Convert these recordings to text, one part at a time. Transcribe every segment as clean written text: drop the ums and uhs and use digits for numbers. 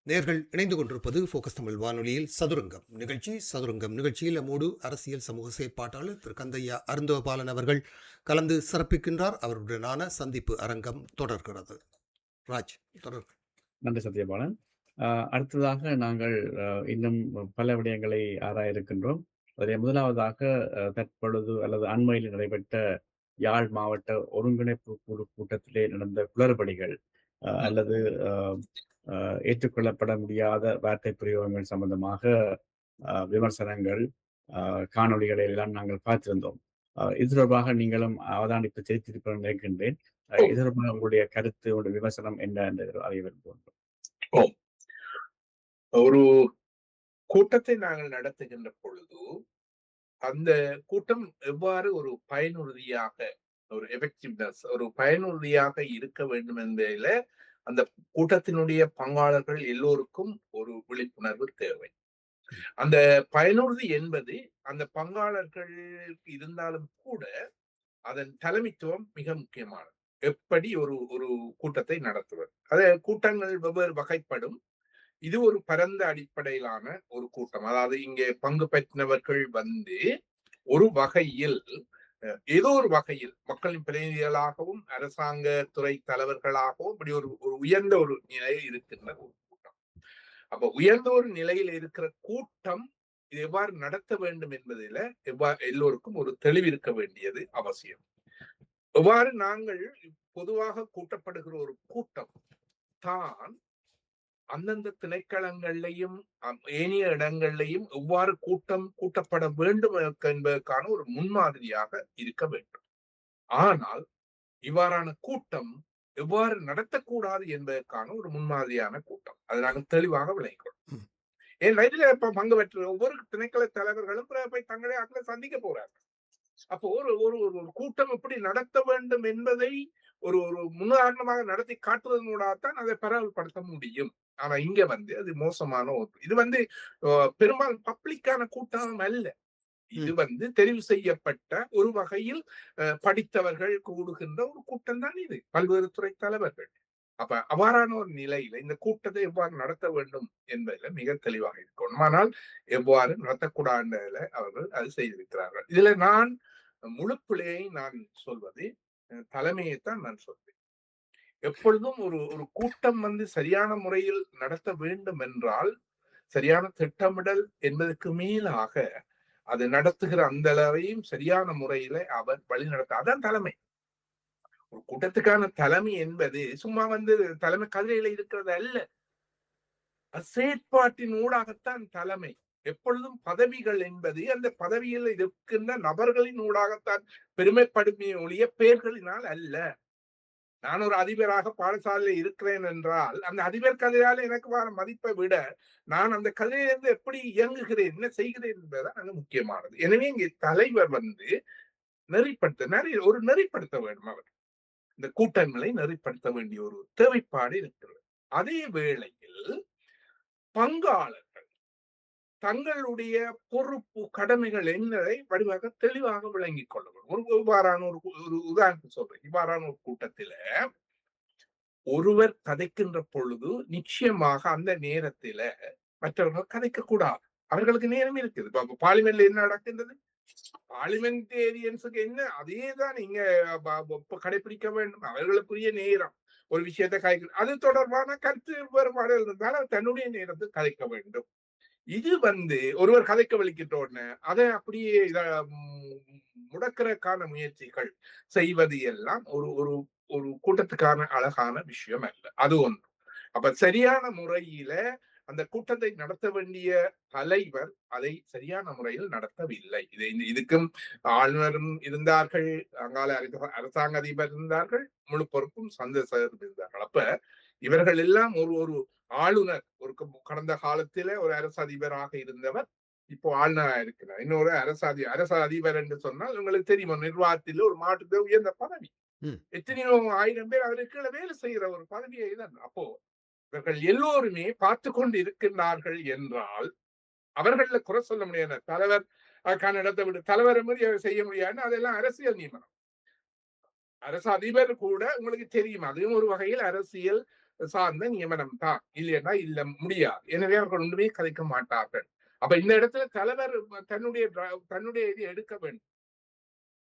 நேர்கள் இணைந்து கொண்டிருப்பது போக்கஸ் தமிழ் வானொலியில் சதுரங்கம் நிகழ்ச்சி. சதுரங்கம் நிகழ்ச்சியில் நம்மோடு அரசியல் சமூக செயற்பாட்டாளர் திரு கந்தையா அருந்தவபாலன் அவர்கள் கலந்து சிறப்பிக்கின்றார். அவருடனான சந்திப்பு அரங்கம் தொடர்கிறது. ராஜ் தொடர். நன்றி சத்யபாலன். அடுத்ததாக நாங்கள் இன்னும் பல விடயங்களை ஆராய இருக்கின்றோம். அதில் முதலாவதாக தற்பொழுது அல்லது அண்மையில் நடைபெற்ற யாழ் மாவட்ட ஒருங்கிணைப்பு குழு கூட்டத்திலே நடந்த குளறுபடிகள் அல்லது ஏற்றுக்கொள்ளப்பட முடியாத வார்த்தை பிரயோகங்கள் சம்பந்தமாக விமர்சனங்கள், காணொலிகளை எல்லாம் நாங்கள் பார்த்திருந்தோம். இது தொடர்பாக நீங்களும் அவதானிப்பு செலுத்தியிருப்ப நினைக்கின்றேன். இது தொடர்பாக உங்களுடைய கருத்து, உங்களுடைய விமர்சனம் என்ன என்று அறிய விரும்புகின்றோம். ஒரு கூட்டத்தை நாங்கள் நடத்துகின்ற பொழுது அந்த கூட்டம் எவ்வாறு ஒரு பயனுறுதியாக, ஒரு எஃபெக்டிவ்னஸ், ஒரு பயனுறுதியாக இருக்க வேண்டும் என்பதில அந்த கூட்டத்தினுடைய பங்காளர்கள் எல்லோருக்கும் ஒரு விழிப்புணர்வு தேவை. அந்த பயனுறுதி என்பது அந்த பங்காளர்கள் இருந்தாலும் கூட அதன் தலைமைத்துவம் மிக முக்கியமானது. எப்படி ஒரு ஒரு கூட்டத்தை நடத்துவது, அது கூட்டங்கள் வெவ்வேறு வகைப்படும். இது ஒரு பரந்த அடிப்படையிலான ஒரு கூட்டம். அதாவது இங்கே பங்கு பெற்றவர்கள் ஒரு வகையில், ஏதோ ஒரு வகையில் மக்களின் பிரதிநிதிகளாகவும் அரசாங்க துறை தலைவர்களாகவும் இப்படி ஒரு உயர்ந்த ஒரு நிலையில் இருக்கின்ற ஒரு கூட்டம். அப்ப உயர்ந்த ஒரு நிலையில் இருக்கிற கூட்டம் இது எவ்வாறு நடத்த வேண்டும் என்பதில எல்லோருக்கும் ஒரு தெளிவு இருக்க வேண்டியது அவசியம். எவ்வாறு நாங்கள் பொதுவாக கூட்டப்படுகிற ஒரு கூட்டம் தான் அந்தந்த திணைக்களங்கள்லையும் ஏனைய இடங்கள்லையும் எவ்வாறு கூட்டப்பட வேண்டும் என்பதற்கான ஒரு முன்மாதிரியாக இருக்க வேண்டும். ஆனால் இவ்வாறான கூட்டம் எவ்வாறு நடத்தக்கூடாது என்பதற்கான ஒரு முன்மாதிரியான கூட்டம். அதை நாங்கள் தெளிவாக விளங்கிக்கொள்ளும். ஏன் இதுல இப்ப பங்கு பெற்ற ஒவ்வொரு திணைக்கள தலைவர்களும் போய் தங்களை ஆட்களை சந்திக்க போறாங்க. அப்போ ஒரு ஒரு ஒரு கூட்டம் எப்படி நடத்த வேண்டும் என்பதை ஒரு ஒரு முன்னுதாரணமாக நடத்தி காட்டுவதனூடாகத்தான் அதை பரவல்படுத்த முடியும். ஆனா இங்க அது மோசமான இது பெரும்பாலும் பப்ளிக்கான கூட்டம் அல்ல. இது தெரிவு செய்யப்பட்ட ஒரு வகையில் படித்தவர்கள் கூடுகின்ற ஒரு கூட்டம் தான் இது, பல்வேறு துறை தலைவர்கள். அப்ப அவ்வாறான ஒரு நிலையில இந்த கூட்டத்தை எவ்வாறு நடத்த வேண்டும் என்பதில் மிக தெளிவாக இருக்கணும். ஆனால் எவ்வாறு நடத்தக்கூடாதுல அவர்கள் அது செய்திருக்கிறார்கள். இதுல நான் முழு பிழையை நான் சொல்வது தலைமையைத்தான் நான் சொல்வேன். எப்பொழுதும் ஒரு ஒரு கூட்டம் சரியான முறையில் நடத்த வேண்டும் என்றால் சரியான திட்டமிடல் என்பதற்கு மேலாக அது நடத்துகிற அந்த அளவையும் சரியான முறையில அவர் வழி நடத்த, அதான் தலைமை. ஒரு கூட்டத்துக்கான தலைமை என்பது சும்மா தலைமை கதிரையில இருக்கிறது அல்ல, செயற்பாட்டின் ஊடாகத்தான் தலைமை. எப்பொழுதும் பதவிகள் என்பது அந்த பதவியில் இருக்கின்ற நபர்களின் ஊடாகத்தான் பெருமைப்படுமே ஒழிய பெயர்களினால் அல்ல. நான் ஒரு அதிபராக பாடசாலையில் இருக்கிறேன் என்றால் அந்த அதிபர் கதையால எனக்கு வர மதிப்பை விட நான் அந்த கதையிலிருந்து எப்படி இயங்குகிறேன், என்ன செய்கிறேன் என்பதுதான் அங்க முக்கியமானது. எனவே இங்கே தலைவர் நெறிப்படுத்த வேண்டும். அவர் இந்த கூட்டங்களை நெறிப்படுத்த வேண்டிய ஒரு தேவைப்பாடு இருக்கிறது. அதே வேளையில் பங்காளர்கள் தங்களுடைய பொறுப்பு கடமைகள் என்னதை வடிவாக தெளிவாக விளங்கிக் கொள்ள வேண்டும். இவ்வாறான ஒரு உதாரணம் சொல்றேன். இவ்வாறான ஒரு கூட்டத்தில ஒருவர் கதைக்கின்ற பொழுது நிச்சயமாக அந்த நேரத்தில மற்றவர்கள் கதைக்க கூடாது. அவர்களுக்கு நேரம் இருக்குது. இப்ப பார்லிமெண்ட்ல என்ன நடக்கின்றது, பார்லிமெண்டேரியன்ஸுக்கு என்ன அதேதான் நீங்க கடைபிடிக்க வேண்டும். அவர்களுக்குரிய நேரம் ஒரு விஷயத்தை கதைக்க, அது தொடர்பான கருத்து வேறுபாடுகள் இருந்தால் தன்னுடைய நேரத்தை கதைக்க வேண்டும். இது ஒருவர் கதைக்க வலிக்கிட்ட உடனே அதை அப்படியே முடக்கிறதுக்கான முயற்சிகள் செய்வது எல்லாம் ஒரு ஒரு ஒரு கூட்டத்துக்கான அழகான விஷயம் அல்ல. அது ஒன்று. அப்ப சரியான முறையில அந்த கூட்டத்தை நடத்த வேண்டிய தலைவர் அதை சரியான முறையில் நடத்தவில்லை. இதுக்கும் ஆளுநரும் இருந்தார்கள், அங்கால அரசாங்க அதிபர் இருந்தார்கள், முழு பொறுப்பும் சந்திரசேகர் இருந்தார்கள். அப்ப இவர்கள் எல்லாம் ஒரு ஒரு ஆளுநர், ஒரு கடந்த காலத்தில ஒரு அரசு அதிபராக இருந்தவர் இப்போ ஆளுநராக இருக்கிறார். இன்னொரு அரசு அதிபர் என்று சொன்னால் உங்களுக்கு தெரியுமா, நிர்வாகத்தில் ஒரு மாவட்டத்தில் உயர்ந்த பதவி. எத்தனையோ ஆயிரம் பேர் அவருக்கு வேலை செய்கிற ஒரு பதவியை தான். அப்போ இவர்கள் எல்லோருமே பார்த்து கொண்டு இருக்கின்றார்கள் என்றால் அவர்கள குறை சொல்ல முடியாது. தலைவர் இடத்தை விட்டு தலைவரை மாதிரி செய்ய முடியாதுன்னு அதெல்லாம் அரசியல் நியமனம். அரசு அதிபர் கூட உங்களுக்கு தெரியும், அதுவும் ஒரு வகையில் அரசியல் சார்ந்த நியமனம் தான், இல்லைன்னா இல்ல முடியாது. எனவே அவர்கள் ஒன்றுமே கதைக்க மாட்டார்கள். அப்ப இந்த இடத்துல தலைவர் தன்னுடைய இது எடுக்க வேண்டும்.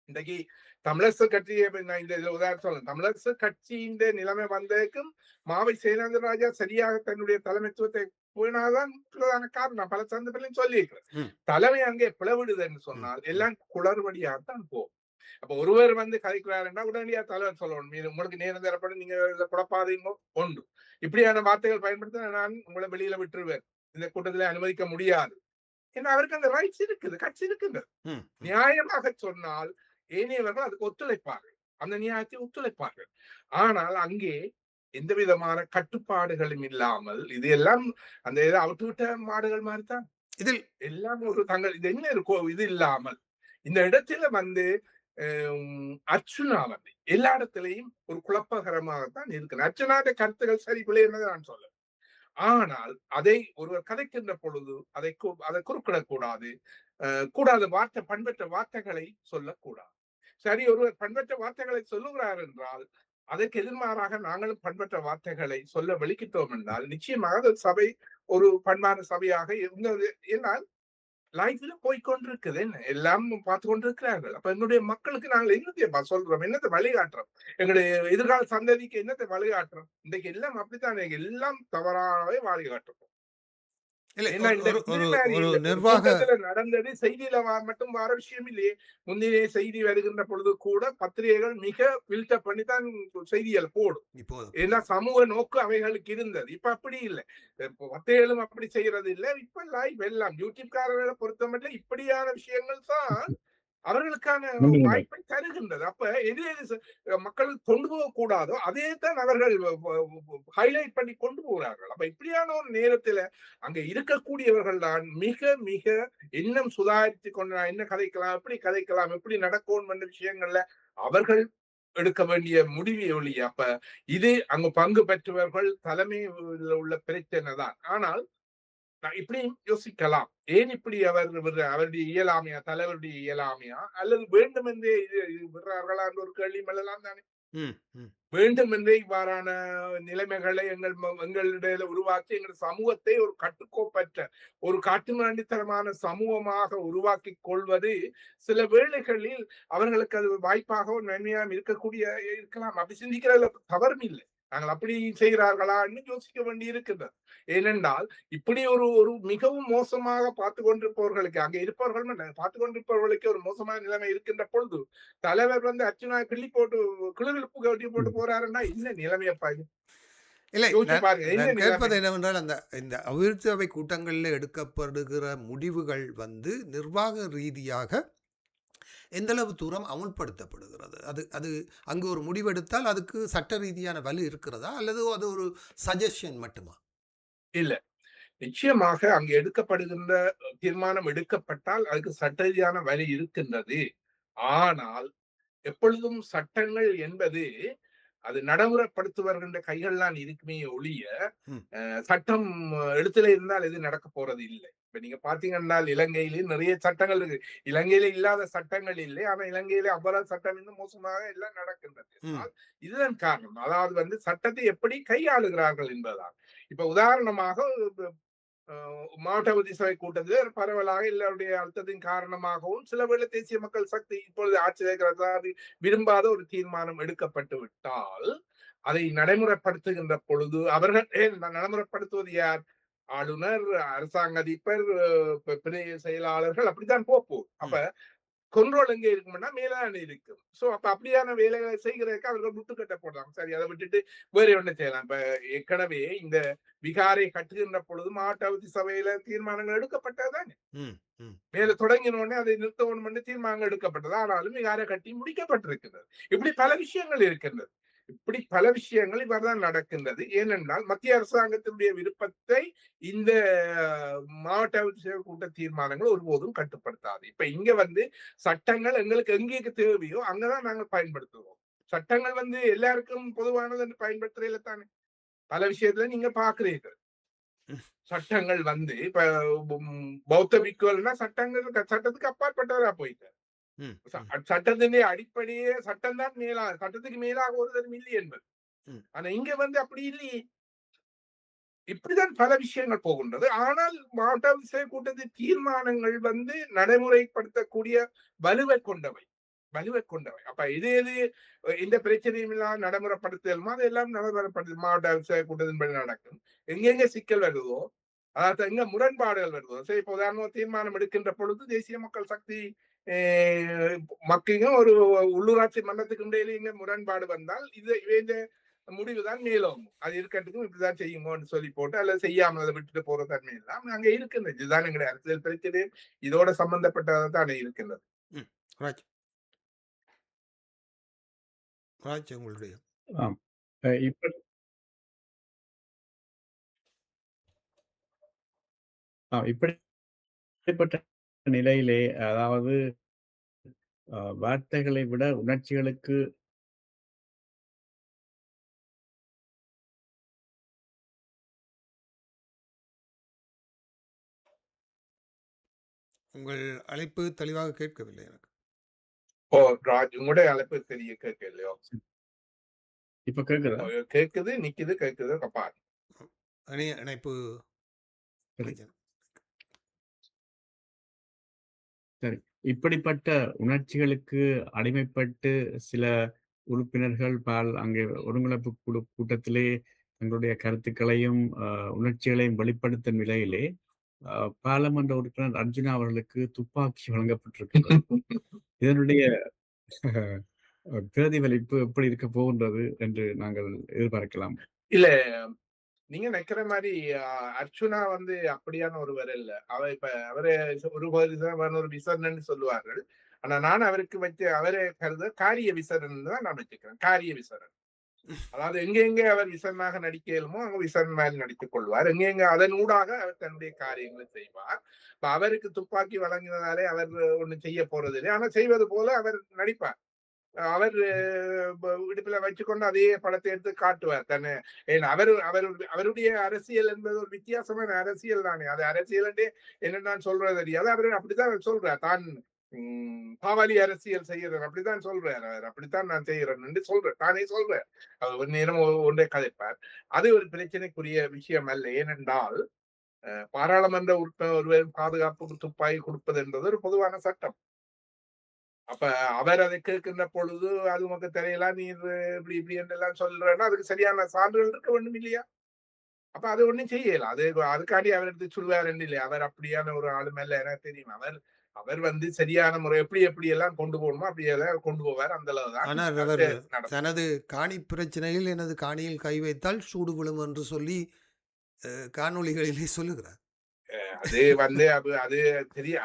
இன்றைக்கு தமிழரசு கட்சியை நான் இந்த இதுல உதாரணம் சொல்றேன். தமிழரசு கட்சியின் நிலைமை வந்ததுக்கும் மாவை சேனாதிராஜா சரியாக தன்னுடைய தலைமைத்துவத்தை போனாதான் பிரதான காரணம். பல சந்தர்ப்பங்களையும் சொல்லியிருக்கிறேன். தலைமை அங்கே பிளவிடுதுன்னு சொன்னால் எல்லாம் குளறுபடியாகத்தான் போகும். அப்ப ஒருவர் கதைக்கிறாருன்னா உடனடியா தலைவர் சொல்லணும், மீது உங்களுக்கு நேரம் தரப்படும், நீங்க இதை குழப்பாதீங்க உண்டு. இப்படியான வார்த்தைகள் பயன்படுத்த நான் உங்களை வெளியில விட்டுருவேன், இந்த கூட்டத்திலே அனுமதிக்க முடியாது. ஏன்னா அவருக்கு அந்த ரைட்ஸ் இருக்குது, கட்சி இருக்கின்றது. நியாயமாக சொன்னால் ஏனையவர்கள் அதுக்கு ஒத்துழைப்பார்கள், அந்த நியாயத்தை ஒத்துழைப்பார்கள். ஆனால் அங்கே எந்த விதமான கட்டுப்பாடுகளும் இல்லாமல் இது எல்லாம் அந்த அவுட்டு விட்ட மாடுகள் மாதிரிதான் இதில் எல்லாம் ஒரு தங்கள் இது என்ன இருக்கோ இது இல்லாமல் இந்த இடத்துல அர்ச்சுனா எல்லா இடத்திலையும் ஒரு குழப்பகரமாகத்தான் இருக்கு. அர்ச்சுனாத கருத்துக்கள் சரி பிள்ளைன்னு நான் சொல்ல. ஆனால் அதை ஒருவர் கதைக்கின்ற பொழுது அதை குறுக்கிடக்கூடாது, கூடாது. பண்பற்ற வார்த்தைகளை சொல்லக்கூடாது. சரி, ஒருவர் பண்பற்ற வார்த்தைகளை சொல்லுகிறார் என்றால் அதற்கு எதிர்மாறாக நாங்களும் பண்பற்ற வார்த்தைகளை சொல்ல வெளிக்கிட்டோம் என்றால் நிச்சயமாக சபை ஒரு பண்பான சபையாக இருந்தது. என்னால் லைஃப்ல போய்கொண்டிருக்குது, என்ன எல்லாம் பார்த்து கொண்டிருக்கிறார்கள். அப்ப என்னுடைய மக்களுக்கு நாங்கள் என்னத்தை சொல்றோம், என்னத்தை வழிகாட்டுறோம், எங்களுடைய எதிர்கால சந்ததிக்கு என்னத்தை வழிகாட்டுறோம்? இன்றைக்கு எல்லாம் அப்படித்தான், எல்லாம் தவறாகவே வழிகாட்டுறோம். நடந்தது செய்தியில மட்டும் வர விஷயம் இல்லையே. முந்தைய செய்தி வருகின்ற பொழுது கூட பத்திரிகைகள் மிக ஃபில்டர் பண்ணித்தான் செய்திகள் போடும். ஏன்னா சமூக நோக்கு அவைகளுக்கு இருந்தது. இப்ப அப்படி இல்லை, பத்திரிகைகளும் அப்படி செய்யறது இல்லை. இப்ப லைவ் எல்லாம் யூடியூப்காரர்களை பொறுத்த மட்டும் இப்படியான விஷயங்கள் தான் அவர்களுக்கான வாய்ப்பை தருகின்றது. அப்ப எது மக்களுக்கு கொண்டு போக கூடாதோ அதே தான் அவர்கள் ஹைலைட் பண்ணி கொண்டு போகிறார்கள். அப்ப இப்படியான ஒரு நேரத்துல அங்க இருக்கக்கூடியவர்கள் தான் மிக மிக இன்னும் சுதாரித்து கொண்டு என்ன கதைக்கலாம், எப்படி கதைக்கலாம், எப்படி நடக்கும் என்ற விஷயங்கள்ல அவர்கள் எடுக்க வேண்டிய முடிவை ஒளி. அப்ப இது அங்க பங்கு பெற்றவர்கள் தலைமையில் உள்ள பிரச்சனை தான். ஆனால் இப்படியும் யோசிக்கலாம், ஏன் இப்படி அவருடைய இயலாமையா, தலைவருடைய இயலாமையா, அல்லது வேண்டும் என்றே விடுறார்களா என்ற ஒரு கேள்வி எல்லாம் தானே. வேண்டும் என்றே இவ்வாறான நிலைமைகளை எங்களிடையில உருவாக்கி எங்கள் சமூகத்தை ஒரு கட்டுக்கோப்பற்ற ஒரு காட்டுமிராண்டித்தனமான சமூகமாக உருவாக்கி கொள்வது சில வேளைகளில் அவர்களுக்கு அது வாய்ப்பாக நன்மையாக இருக்கலாம். அப்படி சிந்திக்கிறதுல தவறும் இல்லை. நாங்கள் அப்படி செய்கிறார்களான்னு யோசிக்க வேண்டி இருக்கின்றது. ஏனென்றால் இப்படி ஒரு மிகவும் மோசமாக பார்த்து கொண்டிருப்பவர்களுக்கு, அங்கே இருப்பவர்கள் பார்த்து கொண்டிருப்பவர்களுக்கு ஒரு மோசமான நிலைமை இருக்கின்ற பொழுது தலைவர் அர்ச்சுனா கிள்ளி போட்டு கிளுகிழப்பு கட்டி போட்டு போறாருன்னா என்ன நிலைமையப்பா இது? இல்லை, நான் கேட்பது என்னவென்றால் இந்த அபிவிருத்தி சபை கூட்டங்களில் எடுக்கப்படுகிற முடிவுகள் நிர்வாக ரீதியாக எந்தளவு தூரம் அமுல்படுத்தப்படுகிறது? அது அங்கு ஒரு முடிவெடுத்தால் அதுக்கு சட்ட ரீதியான வலு இருக்கிறதா, அல்லது அது ஒரு சஜஷன் மட்டுமா? இல்ல, நிச்சயமாக அங்கு எடுக்கப்படுகின்ற தீர்மானம் எடுக்கப்பட்டால் அதுக்கு சட்ட ரீதியான வலு இருக்கின்றது. ஆனால் எப்பொழுதும் சட்டங்கள் என்பது அது நடைமுறைப்படுத்துவர்கின்ற கைகள்லாம் இருக்குமே ஒழிய சட்டம் எழுத்துல இருந்தால் எது நடக்க போறது இல்லை. இப்ப நீங்க பாத்தீங்கன்னா இலங்கையிலேயே நிறைய சட்டங்கள் இருக்கு. இலங்கையில இல்லாத சட்டங்கள் இல்லை, ஆனா இலங்கையில அவ்வளவு சட்டம் இன்னும் மோசமாக எல்லாம் நடக்கின்றது. இதுதான் காரணம். அதாவது சட்டத்தை எப்படி கையாளுகிறார்கள் என்பதுதான். இப்ப உதாரணமாக மாவட்ட சபை கூட்டத்தில் பரவலாக எல்லாருடைய அழுத்தத்தின் காரணமாகவும் சில வேளை தேசிய மக்கள் சக்தி இப்பொழுது ஆட்சி விரும்பாத ஒரு தீர்மானம் எடுக்கப்பட்டு விட்டால் அதை நடைமுறைப்படுத்துகின்ற பொழுது அவர்கள் நடைமுறைப்படுத்துவது யார்? ஆளுநர், அரசாங்க அதிபர், செயலாளர்கள், அப்படித்தான் போகும். அப்ப கொண்ட்ரோல் எங்க இருக்கும்னா மேலான இருக்கும். சோ அப்ப அப்படியான வேலைகளை செய்கிறதுக்கு அவர்கள் முட்டுக்கட்டை போடலாம். சரி, அதை விட்டுட்டு வேற ஒண்ணு செய்யலாம். இப்ப ஏற்கனவே இந்த விகாரை கட்டுகின்ற பொழுது மாவட்ட சபையில தீர்மானங்கள் எடுக்கப்பட்டதுதானே. மேல தொடங்கின உடனே அதை நிறுத்தணும் என்று தீர்மானங்கள் எடுக்கப்பட்டது. ஆனாலும் விகாரை கட்டி முடிக்கப்பட்டிருக்கிறது. இப்படி பல விஷயங்கள் இருக்கின்றது. இப்படி பல விஷயங்கள் இவ்வாறுதான் நடக்கின்றது. ஏனென்றால் மத்திய அரசாங்கத்தினுடைய விருப்பத்தை இந்த மாவட்ட கூட்ட தீர்மானங்கள் ஒருபோதும் கட்டுப்படுத்தாது. இப்ப இங்க சட்டங்கள் எங்களுக்கு எங்கே தேவையோ அங்கதான் நாங்கள் பயன்படுத்துவோம். சட்டங்கள் எல்லாருக்கும் பொதுவானது என்று பயன்படுத்துறதுல தானே பல விஷயத்துல நீங்க பாக்குறீர்கள். சட்டங்கள் இப்ப பௌத்த பிக்குகள்னா சட்டத்துக்கு அப்பாற்பட்டவரா போயிட்டார். சட்டத்தின் அடிப்படையே சட்டம் தான் சட்டத்துக்கு மேலாக ஒருத்தரும் இல்லை என்பது. ஆனா இங்க அப்படி இல்லையே. இப்படிதான் பல விஷயங்கள் போகின்றது. ஆனால் மாவட்ட விவசாய கூட்டத்தின் தீர்மானங்கள் நடைமுறைப்படுத்தக்கூடிய வலுவை கொண்டவை. வலுவை கொண்டவை. அப்ப இது எது எந்த பிரச்சனையும் இல்லாம நடைமுறைப்படுத்தலுமோ அதெல்லாம் நடைமுறைப்படுத்து மாவட்ட விவசாய கூட்டத்தின்படி நடக்கும். எங்கெங்க சிக்கல் வருதோ, அதாவது எங்க முரண்பாடுகள் வருதோ, சரி இப்ப உதாரணமா தீர்மானம் எடுக்கின்ற பொழுது தேசிய மக்கள் சக்தி மக்களும் ஒரு உள்ளூராட்சி மன்றத்துக்கு இடையில இங்க முரண்பாடு வந்தால் இது முடிவுதான் மேலோங்கும். அது இருக்கட்டுக்கும் இப்படிதான் செய்யுங்கன்னு சொல்லி போட்டு அல்லது செய்யாமல் அதை விட்டுட்டு போற தன்மை எல்லாம் அங்க இருக்கின்றது. இதுதான் எங்களுடைய அரசியல் பிரச்சனை இதோட சம்பந்தப்பட்டதான் இருக்கின்றது. ராஜ் ராஜ் உங்களுடைய ஆம். இப்ப இப்படிப்பட்ட நிலையிலே அதாவது வார்த்தைகளை விட உணர்ச்சிகளுக்கு உங்கள் அழைப்பு தெளிவாக கேட்கவில்லை எனக்கு. ஓ ராஜ் உங்களுடைய அழைப்பு தெரிய கேட்கலையோ? இப்ப கேக்குதா? கேக்குது, நிக்குது, கேக்குது, கப்பா. இணைப்பு சரி. பிரச்சனை. சரி. இப்படிப்பட்ட உணர்ச்சிகளுக்கு அடிமைப்பட்டு சில உறுப்பினர்கள் அங்கே ஒருங்கிணைப்பு குழு கூட்டத்திலே தங்களுடைய கருத்துக்களையும் உணர்ச்சிகளையும் வெளிப்படுத்தும் நிலையிலே பாராளுமன்ற உறுப்பினர் அர்ஜுனா அவர்களுக்கு துப்பாக்கி வழங்கப்பட்டிருக்கிறது. இதனுடைய பிரதிபலிப்பு எப்படி இருக்க போகின்றது என்று நாங்கள் எதிர்பார்க்கலாம். இல்ல நீங்க நினைக்கிற மாதிரி அர்ச்சுனா அப்படியான ஒருவர் இல்ல. இப்ப அவரு ஒரு விசரன்னு சொல்லுவார்கள். ஆனா நான் அவருக்கு அவரை கருத காரிய விசரன் தான் நான் வச்சுக்கிறேன். காரிய விசரன். அதாவது எங்க அவர் விசரனாக நடிக்க இயலுமோ அங்க விசரன் மாதிரி நடித்துக் கொள்வார். எங்க அதன் ஊடாக அவர் தன்னுடைய காரியங்களை செய்வார். இப்ப அவருக்கு துப்பாக்கி வழங்கினதாலே அவர் ஒண்ணு செய்ய போறதில்லை. ஆனா செய்வது போல அவர் நடிப்பார். அவர் இடுப்புல வச்சுக்கொண்டு அதே படத்தை எடுத்து காட்டுவார் தன்னை. அவருடைய அரசியல் என்பது ஒரு வித்தியாசமான அரசியல் தானே. அது அரசியல் என்னன்னு சொல்றது தெரியாது. அவர் அப்படித்தான் சொல்றார். தான் பாவாலி அரசியல் செய்யறேன் அப்படித்தான் சொல்றாரு. அவர் அப்படித்தான் நான் செய்யறேன் என்று சொல்றேன். தானே சொல்றார். அவர் ஒரு நேரம் ஒன்றை கதைப்பார். அது ஒரு பிரச்சனைக்குரிய விஷயம் அல்ல. ஏனென்றால் பாராளுமன்ற உறுப்பினர் ஒருவரும் பாதுகாப்புக்கு துப்பாக்கி கொடுப்பது என்பது ஒரு பொதுவான சட்டம். அப்ப அவர் அதை கேட்கின்ற பொழுது அது உனக்கு தெரியலாம் நீ இப்படி இப்படி என்றெல்லாம் சொல்றேன்னா அதுக்கு சரியான சான்றுகள் இருக்க வேண்டும் இல்லையா? அப்ப அது ஒண்ணும் செய்யல. அதுக்காண்டி அவர் எடுத்து சொல்லுவார் இல்லையா? அவர் அப்படியான ஒரு ஆளுமை இல்ல எனக்கு தெரியும். அவர் சரியான முறை எப்படி எல்லாம் கொண்டு போகணுமோ அப்படியெல்லாம் கொண்டு போவார். அந்த அளவுதான். ஆனால் அவர் தனது காணி பிரச்சனையில் எனது காணியில் கை வைத்தால் சூடு விழும் என்று சொல்லி காணொளிகளிலே சொல்லுகிறார். அது தெரிய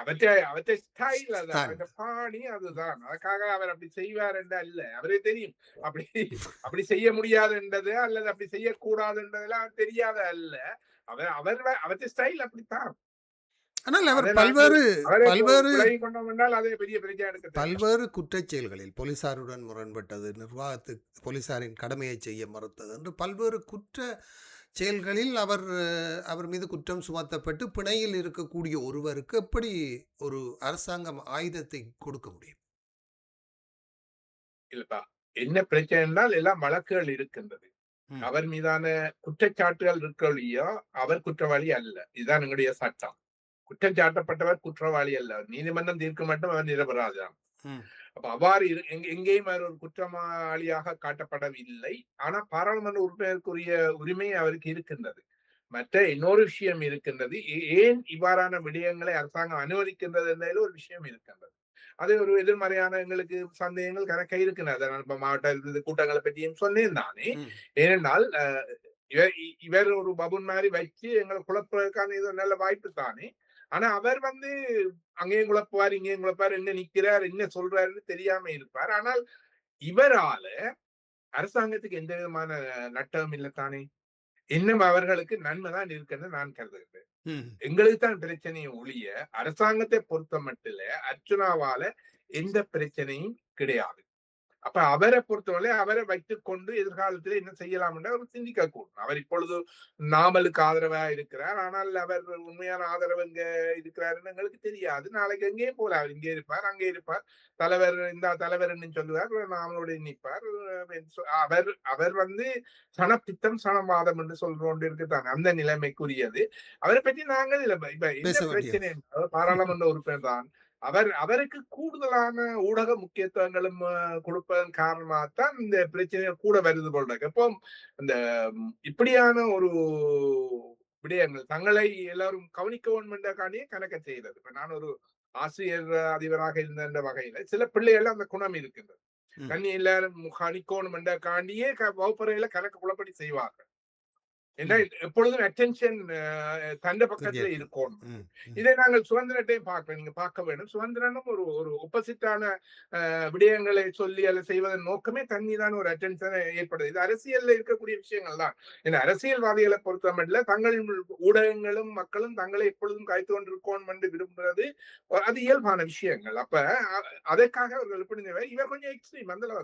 அவற்றை ஸ்டைல் அந்த பாணி அதுதான். அதுக்காக அவர் அப்படி செய்வார் என்று அல்ல. அவரே தெரியும். அப்படி அப்படி செய்ய முடியாது என்றது அல்லது அப்படி செய்யக்கூடாது என்றதெல்லாம் தெரியாத அல்ல. அவற்றை ஸ்டைல் அப்படித்தான். ஆனால் அவர் பல்வேறு பல்வேறு குற்றச் செயல்களில் போலீசாருடன் முரண்பட்டது, போலீசாரின் கடமையை செய்ய மறுத்தது என்று பல்வேறு குற்ற செயல்களில் அவர் மீது குற்றம் சுமத்தப்பட்டு பிணையில் இருக்கக்கூடிய ஒருவருக்கு எப்படி ஒரு அரசாங்கம் ஆயுதத்தை கொடுக்க முடியும்? இல்லப்பா என்ன பிரச்சனை என்றால் எல்லாம் வழக்குகள் இருக்கின்றது. அவர் மீதான குற்றச்சாட்டுகள் இருக்கிறோம். அவர் குற்றவாளி அல்ல. இதுதான் எங்களுடைய சட்டம். குற்றம் சாட்டப்பட்டவர் குற்றவாளி அல்ல. நீதிமன்றம் தீர்க்க மட்டும் அவர் நிரபராதிதான். அப்ப அவ்வாறு எங்கேயும் அவர் ஒரு குற்றவாளியாக காட்டப்படவில்லை. ஆனா பாராளுமன்ற உறுப்பினருக்குரிய உரிமை அவருக்கு இருக்கின்றது. மற்ற இன்னொரு விஷயம் இருக்கின்றது. ஏன் இவ்வாறான விடயங்களை அரசாங்கம் அனுமதிக்கின்றது என்பதில் ஒரு விஷயம் இருக்கின்றது. அது ஒரு எதிர்மறையான எங்களுக்கு சந்தேகங்கள் கணக்க இருக்கின்றது. மாவட்ட கூட்டங்களை பற்றியும் சொன்னேன் தானே. ஏனென்றால் இவர் ஒரு பபுன் மாதிரி வச்சு எங்களை குழப்பதற்கான இது நல்ல வாய்ப்பு தானே. ஆனா அவர் அங்கேயும் குழப்புவார், இங்கேயும் குழப்பார், என்ன நிக்கிறார், என்ன சொல்றாருன்னு தெரியாம இருப்பார். ஆனால் இவரால அரசாங்கத்துக்கு எந்த விதமான நட்டமும் இல்லைத்தானே. இன்னும் அவர்களுக்கு நன்மைதான் இருக்குன்னு நான் கருதுகிறேன். எங்களுக்கு தான் பிரச்சனையும் ஒழிய அரசாங்கத்தை பொறுத்த மட்டும் அர்ச்சுனாவால எந்த பிரச்சனையும் கிடையாது. அப்ப அவரை பொறுத்தவரை அவரை வைத்துக் கொண்டு எதிர்காலத்தில் என்ன செய்யலாம் என்று அவர் சிந்திக்க கூடும். அவர் இப்பொழுது நாமலுக்கு ஆதரவா இருக்கிறார். ஆனால் அவர் உண்மையான ஆதரவு எங்க இருக்கிறாருன்னு எங்களுக்கு தெரியாது. நாளைக்கு எங்கேயும் போல அவர் இங்கே இருப்பார், அங்கே இருப்பார். தலைவர் இந்த தலைவர் சொல்லுவார், நாமளோட நிற்பார். அவர் அவர் சனப்பித்தம் சனவாதம் என்று சொல்றோண்டு இருக்குதான் அந்த நிலைமைக்குரியது. அவரை பற்றி நாங்கள் இப்ப பேச என்ன வேண்டிய பிரச்சனை பாராளுமன்ற உறுப்பினர் தான். அவருக்கு கூடுதலான ஊடக முக்கியத்துவங்களும் கொடுப்பதன் காரணமாகத்தான் இந்த பிரச்சனைகள் கூட வருது போல இருக்கு. அப்போ இந்த இப்படியான ஒரு விடயங்கள் தங்களை எல்லாரும் கவனிக்க வேண்டும் என்றக்காண்டியே கணக்க செய்கிறது. இப்ப நான் ஒரு ஆசிரியர் அதிபராக இருந்த வகையில சில பிள்ளைகள் அந்த குணம் இருக்கின்றது. தண்ணி எல்லாரும் கணிக்கணும் என்றக்காண்டியே வகுப்பறையில கணக்கு குழப்படி செய்வார்கள். ஏன்னா எப்பொழுதும் அட்டென்ஷன் தண்ட பக்கத்துல இருக்கும். இதை நாங்கள் சுதந்திரத்தையும் பார்க்கிறோம். நீங்க பார்க்க வேண்டும். சுதந்திரனும் ஒரு ஒரு ஒப்போசிட்டான விடயங்களை சொல்லி அதை செய்வதன் நோக்கமே தன்மீதான ஒரு அட்டென்ஷனை ஏற்படுது. இது அரசியல்ல இருக்கக்கூடிய விஷயங்கள் தான். ஏன்னா அரசியல்வாதிகளை பொறுத்தமட்டில் தங்கள் ஊடகங்களும் மக்களும் தங்களை எப்பொழுதும் காய்த்து கொண்டிருக்கணும் என்று விரும்புறது அது இயல்பான விஷயங்கள். அப்ப அதற்காக அவர்கள் எப்படி இவர் கொஞ்சம் எக்ஸ்ட்ரீம் அந்த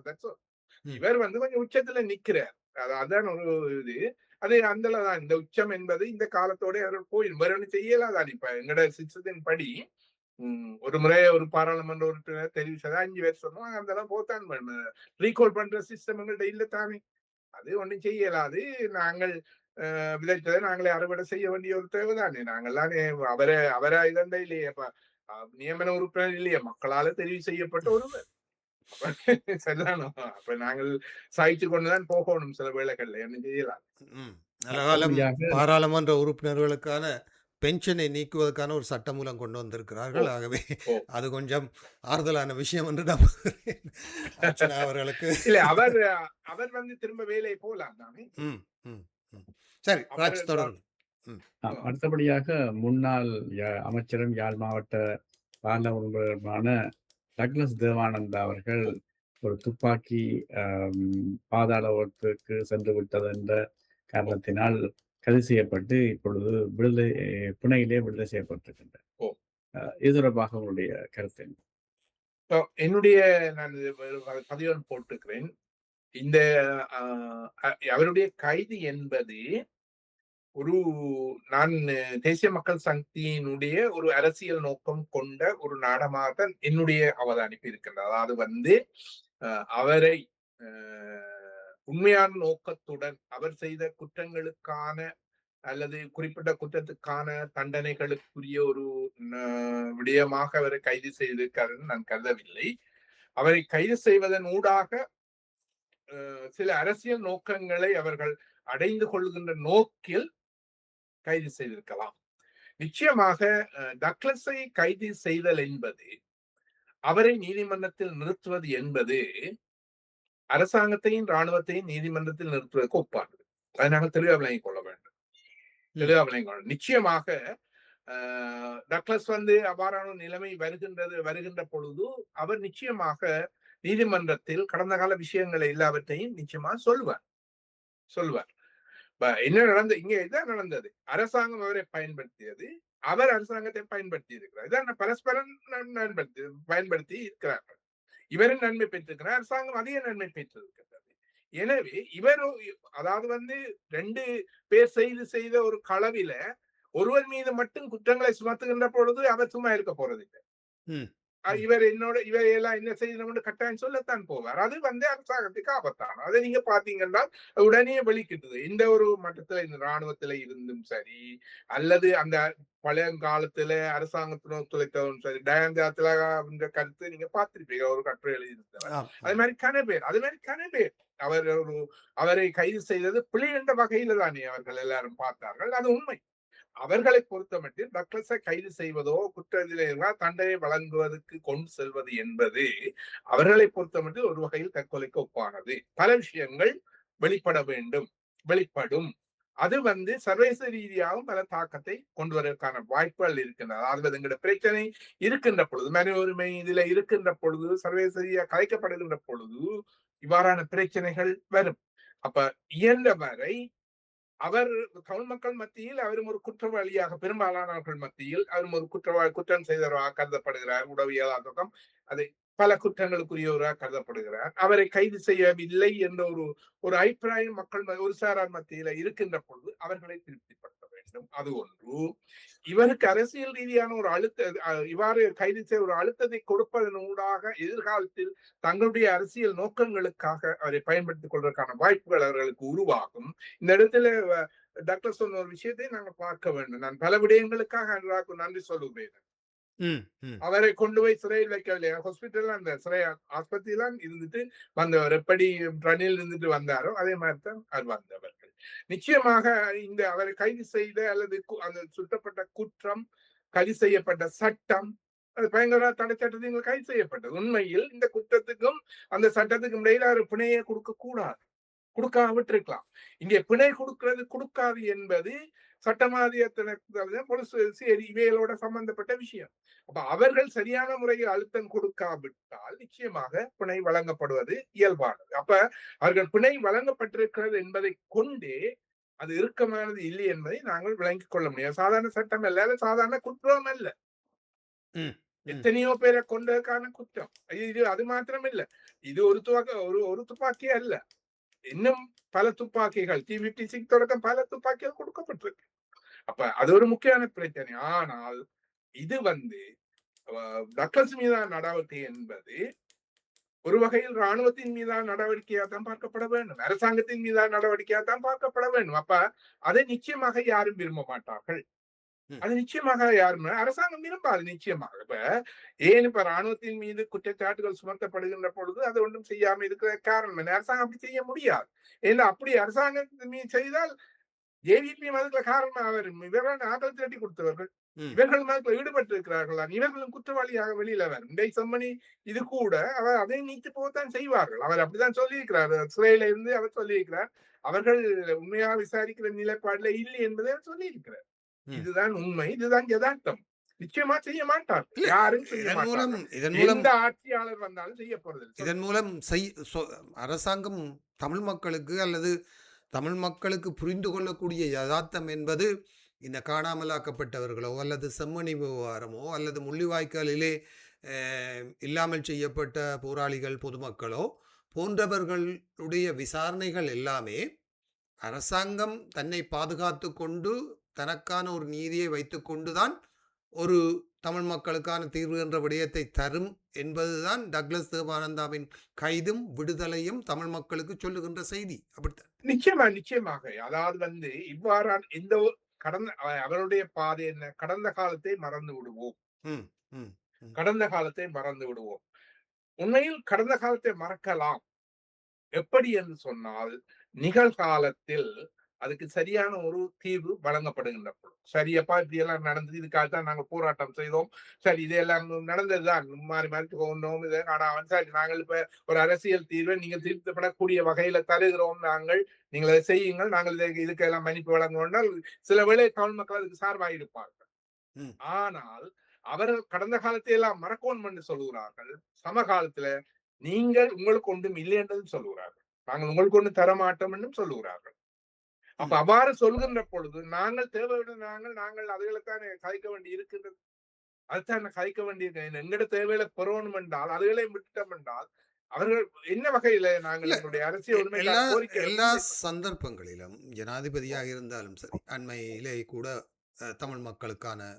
இவர் கொஞ்சம் உச்சத்துல நிக்கிறார். அதான் ஒரு இது. அது அந்ததான் இந்த உச்சம் என்பது இந்த காலத்தோட அவர்கள் போயிடும். வேற ஒண்ணு செய்யலாதான். இப்ப எங்கட சிஸ்டத்தின் படி ஒரு முறை ஒரு பாராளுமன்ற உறுப்பினர் தெரிவு செய்த 5 பேர் சொன்னோம். அந்த அளவு போத்தான் ரீகால் பண்ற சிஸ்டம் எங்கள்கிட்ட இல்ல தானே. அது ஒண்ணும் செய்யலாது. நாங்கள் விதைத்ததை நாங்களே அறுவடை செய்ய வேண்டிய ஒரு தேவைதானே. நாங்கள்லாம் அவரை இதண்ட இல்லையே நியமன உறுப்பினர் இல்லையே, மக்களால தெரிவு செய்யப்பட்ட ஒருவர். சரிதானோ. அப்ப நாங்கள் சாய்த்து கொண்டுதான் போகணும் சில வேளைகள்ல என்ன செய்யலாம். பாராளுமன்ற உறுப்பினர்களுக்கான பென்ஷனை நீக்குவதற்கான ஒரு சட்டமூலம் கொண்டு வந்திருக்கிறார்கள். ஆகவே அது கொஞ்சம் ஆறுதலான விஷயம் என்று நம்புகிறேன் அவர்களுக்கு. இல்ல அவர் திரும்ப வேலை போலாம் தானே. சரி, ராஜ் தொடரும். அடுத்தபடியாக முன்னாள் அமைச்சரும் யாழ் மாவட்ட பாராளுமன்றமான டக்ளஸ் தேவானந்தா அவர்கள் ஒரு துப்பாக்கி பாதாளத்துக்கு சென்று விட்டது என்ற காரணத்தினால் கைது செய்யப்பட்டு இப்பொழுது புனையிலே விடுதலை செய்யப்பட்டிருக்கின்றார். இது தொடர்பாக உங்களுடைய கருத்து என்ன? என்னுடைய நான் பதிவு போட்டுக்கிறேன். இந்த அவருடைய கைது என்பது நான் தேசிய மக்கள் சக்தியினுடைய ஒரு அரசியல் நோக்கம் கொண்ட ஒரு நாடகமாக என்னுடைய அவதானிப்பு இருக்கின்றது. அதாவது அவரை உண்மையான நோக்கத்துடன் அவர் செய்த குற்றங்களுக்கான அல்லது குறிப்பிட்ட குற்றத்துக்கான தண்டனைகளுக்குரிய ஒரு விடயமாக அவரை கைது செய்திருக்காருன்னு நான் கருதவில்லை. அவரை கைது செய்வதன் ஊடாக சில அரசியல் நோக்கங்களை அவர்கள் அடைந்து கொள்கின்ற நோக்கில் கைது செய்திருக்கலாம். நிச்சயமாக டக்ளஸை கைது செய்தல் என்பது, அவரை நீதிமன்றத்தில் நிறுத்துவது என்பது அரசாங்கத்தையும் இராணுவத்தையும் நீதிமன்றத்தில் நிறுத்துவதற்கு ஒப்பானது. அதை நாங்கள் தெளிவாக விளங்கிக் கொள்ள வேண்டும். நிச்சயமாக டக்ளஸ் அவ்வாறான நிலைமை வருகின்ற பொழுது அவர் நிச்சயமாக நீதிமன்றத்தில் கடந்த கால விஷயங்களை எல்லாவற்றையும் நிச்சயமாக சொல்லுவார். என்ன நடந்தது இங்க? இதான் நடந்தது. அரசாங்கம் அவரை பயன்படுத்தியது, அவர் அரசாங்கத்தை பயன்படுத்தி இருக்கிறார். இதான் பரஸ்பரம் பயன்படுத்தி இருக்கிறார்கள். இவரும் நன்மை பெற்றிருக்கிறார், அரசாங்கம் அதிக நன்மை பெற்றிருக்கிறது. எனவே இவர் அதாவது 2 பேர் செய்த ஒரு களவில ஒருவர் மீது மட்டும் குற்றங்களை சுமத்துகின்ற பொழுது அவர் சும்மா இருக்க போறதில்லை. இவரையெல்லாம் என்ன செய்யணும் கட்டாயம் சொல்லத்தான் போவார். அது அரசாங்கத்துக்கு ஆபத்தான. அதை நீங்க பாத்தீங்கன்னா உடனே வெளிக்கிட்டது. இந்த ஒரு மட்டத்துல இந்த இராணுவத்துல இருந்தும் சரி, அல்லது அந்த பழையங்காலத்துல அரசாங்கத்தின ஒத்துழைத்தவரும் சரி, டயந்தியாத்துல கருத்து நீங்க பார்த்திருப்பீங்க, ஒரு கட்டுரை எழுதியிருந்தார். அது மாதிரி கனபேர் அவரை கைது செய்தது பிழை என்ற வகையில தானே அவர்கள் எல்லாரும் பார்த்தார்கள். அது உண்மை. அவர்களை பொறுத்தமட்டில் டக்ளஸை கைது செய்வதோ குற்றத்தினால் தண்டனை வழங்குவதற்கு கொண்டு செல்வது என்பது அவர்களை பொறுத்தமட்டில் ஒரு வகையில் தற்கொலைக்கு ஒப்பானது. பல விஷயங்கள் வெளிப்படும். அது சர்வதேச ரீதியாகவும் பல தாக்கத்தை கொண்டு வருவதற்கான வாய்ப்புகள் இருக்கின்றன. அதாவது எங்களோட பிரச்சனை இருக்கின்ற பொழுது, மனித உரிமை இதுல இருக்கின்ற பொழுது, சர்வதேச ரீதியாக கலைக்கப்படுகின்ற பொழுது இவ்வாறான பிரச்சனைகள் வரும். அப்ப இயன்ற வரை அவர் தமிழ் மக்கள் மத்தியில் அவரும் ஒரு குற்றவாளியாக, பெரும்பாலானவர்கள் மத்தியில் அவரும் ஒரு குற்றம் செய்தவராக கருதப்படுகிறார். உடவியலாக்கம் அதை பல குற்றங்களுக்குரியவராக கருதப்படுகிறார். அவரை கைது செய்யவில்லை என்ற ஒரு அபிப்பிராயம் மக்கள் ஒரு சாரார் மத்தியில இருக்கின்ற பொழுது அவர்களை திருப்திப்படுத்த வேண்டும். அது ஒன்று. இவருக்கு அரசியல் ரீதியான ஒரு இவ்வாறு கைது செய்ய ஒரு அழுத்தத்தை கொடுப்பதன் ஊடாக எதிர்காலத்தில் தங்களுடைய அரசியல் நோக்கங்களுக்காக அவரை பயன்படுத்திக் கொள்வதற்கான வாய்ப்புகள் அவர்களுக்கு உருவாகும். இந்த இடத்துல டாக்டர் சொன்ன ஒரு விஷயத்தை நாங்கள் பார்க்க வேண்டும். நான் பல விடயங்களுக்காக அனுராக்கு நன்றி சொல்லுவேன். அவரை கொண்டு போய் சிறையில் வைக்கவில்லை. ஹாஸ்பிட்டல் அந்த சிறை ஆஸ்பத்திரியிலாம் இருந்துட்டு வந்தவர் எப்படி ரணில் இருந்துட்டு வந்தாரோ அதே மாதிரிதான் அவர் வந்தவர்கள். நிச்சயமாக இந்த அவரை கைது செய்த அல்லது அந்த சுட்டப்பட்ட குற்றம், கைது செய்யப்பட்ட சட்டம், அது பயங்கர தடை சட்டத்தில் கைது செய்யப்பட்டது. உண்மையில் இந்த குற்றத்துக்கும் அந்த சட்டத்துக்கும் இடையில அவர் பிணையை கொடுக்க கூடாது, கொடுக்காம விட்டுருக்கலாம். இங்கே பிணை கொடுக்காது என்பது சட்டமாதியத்தினோட இவைகளோட சம்பந்தப்பட்ட விஷயம். அப்ப அவர்கள் சரியான முறையில் அழுத்தம் கொடுக்காவிட்டால் நிச்சயமாக பிணை வழங்கப்படுவது இயல்பானது. அப்ப அவர்கள் பிணை வழங்கப்பட்டிருக்கிறது என்பதை கொண்டே அது இறுக்கமானது இல்லை என்பதை நாங்கள் விளங்கிக் கொள்ள முடியும். சாதாரண சட்டம் அல்ல, சாதாரண குற்றம் அல்ல. எத்தனையோ பேரை கொண்டதற்கான குற்றம் இது. அது மாத்திரம் இல்ல, இது ஒரு துப்பாக்கி அல்ல, இன்னும் பல துப்பாக்கிகள் T56 தொடக்கம் பல துப்பாக்கிகள் கொடுக்கப்பட்டிருக்கு. அப்ப அது ஒரு முக்கியமான பிரச்சனை. ஆனால் இது டக்ளஸ் மீதான நடவடிக்கை என்பது ஒரு வகையில் ராணுவத்தின் மீதான நடவடிக்கையா தான் பார்க்கப்பட வேண்டும், அரசாங்கத்தின் மீதான நடவடிக்கையா தான் பார்க்கப்பட வேண்டும். அப்ப அதை நிச்சயமாக யாரும் விரும்ப மாட்டார்கள். அது நிச்சயமாக யாரும் அரசாங்கம் விரும்பாது நிச்சயமாக. இப்ப ராணுவத்தின் மீது குற்றச்சாட்டுகள் சுமத்தப்படுகின்ற பொழுது அதை ஒன்றும் செய்யாம இருக்கிற காரணம் என்ன? அரசாங்கம் அப்படி செய்ய முடியாது. ஏன்னா அப்படி அரசாங்கத்தின் மீது செய்தால் ஜேவிபி அதுக்குள்ள காரணமாக வரும். இவர்கள் ஆட்கள் திரட்டி கொடுத்தவர்கள், இவர்கள் அதுக்குள்ள ஈடுபட்டு இருக்கிறார்கள், இவர்களும் குற்றவாளியாக வெளியில வரும். இண்டை செம்மணி இது கூட அவர் அதை நீத்து போகத்தான் செய்வார்கள். அவர் அப்படிதான் சொல்லியிருக்கிறார், சிறையில இருந்து அவர் சொல்லியிருக்கிறார். அவர்கள் உண்மையாக விசாரிக்கிற நிலைப்பாடுல இல்லை என்பதை அவர் சொல்லியிருக்கிறார். இதுதான் உண்மை, இதுதான் யதார்த்தம். நிச்சயமா செய்ய மாட்டார்கள், யாரும் செய்ய மாட்டார்கள். எந்த ஆட்சியாளர் வந்தாலும் செய்ய போறது. இதன் மூலம் அரசாங்கம் தமிழ் மக்களுக்கு அல்லது தமிழ் மக்களுக்கு புரிந்து கொள்ளக்கூடிய யதார்த்தம் என்பது இந்த காணாமலாக்கப்பட்டவர்களோ அல்லது செம்மணி விவகாரமோ அல்லது முள்ளிவாய்க்காலிலே இல்லாமல் செய்யப்பட்ட போராளிகள் பொதுமக்களோ போன்றவர்களுடைய விசாரணைகள் எல்லாமே அரசாங்கம் தன்னை பாதுகாத்து கொண்டு தனக்கான ஒரு நீதியை வைத்து கொண்டுதான் ஒரு தமிழ் மக்களுக்கான தீர்வு என்ற விடயத்தை தரும் என்பதுதான் டக்ளஸ் தேவானந்தாவின் கைதும் விடுதலையும் தமிழ் மக்களுக்கு சொல்லுகின்ற செய்தி. அப்படித்தான். நிச்சயமாக. அதாவது இவ்வாறான இந்த அவருடைய பாதை என்ன? கடந்த காலத்தை மறந்து விடுவோம். கடந்த காலத்தை மறந்து விடுவோம். உண்மையில் கடந்த காலத்தை மறக்கலாம். எப்படி என்று சொன்னால் நிகழ்காலத்தில் அதுக்கு சரியான ஒரு தீர்வு வழங்கப்படுகின்ற பொழுது, சரியப்பா இப்படி எல்லாம் நடந்தது, இதுக்காகத்தான் நாங்கள் போராட்டம் செய்தோம், சரி இதெல்லாம் நடந்ததுதான், மாறி மாறி கொண்டோம், இதை ஆனால் சரி நாங்கள் இப்ப ஒரு அரசியல் தீர்வை நீங்கள் திருத்தப்படக்கூடிய வகையில தருகிறோம், நீங்கள் அதை செய்யுங்கள், நாங்கள் இதுக்கெல்லாம் மன்னிப்பு வழங்குவோம்னால் சில வேளை தமிழ் மக்கள் அதுக்கு சார்பாக இருப்பார்கள். ஆனால் அவர்கள் கடந்த காலத்தை எல்லாம் மறக்கணும் என்று சொல்லுகிறார்கள். சமகாலத்துல நீங்கள் உங்களுக்கு ஒன்றும் இல்லை என்றும் சொல்லுகிறார்கள், நாங்கள் உங்களுக்கு ஒன்றும் தரமாட்டோம் என்றும் சொல்லுகிறார்கள். அப்ப அவ்வாறு சொல்கின்ற பொழுது நாங்கள் தேவையுட நாங்கள் அதுகளைத்தானே கதைக்க வேண்டி இருக்கின்றது. அதுதான் கதைக்க வேண்டியிருக்க. எங்கட தேவையில பெறணும் என்றால் அதுகளை விட்டோம் என்றால் அவர்கள் என்ன வகையில நாங்கள் எங்களுடைய அரசியல் எல்லா சந்தர்ப்பங்களிலும் ஜனாதிபதியாக இருந்தாலும் சரி, அண்மையிலே கூட தமிழ் மக்களுக்கான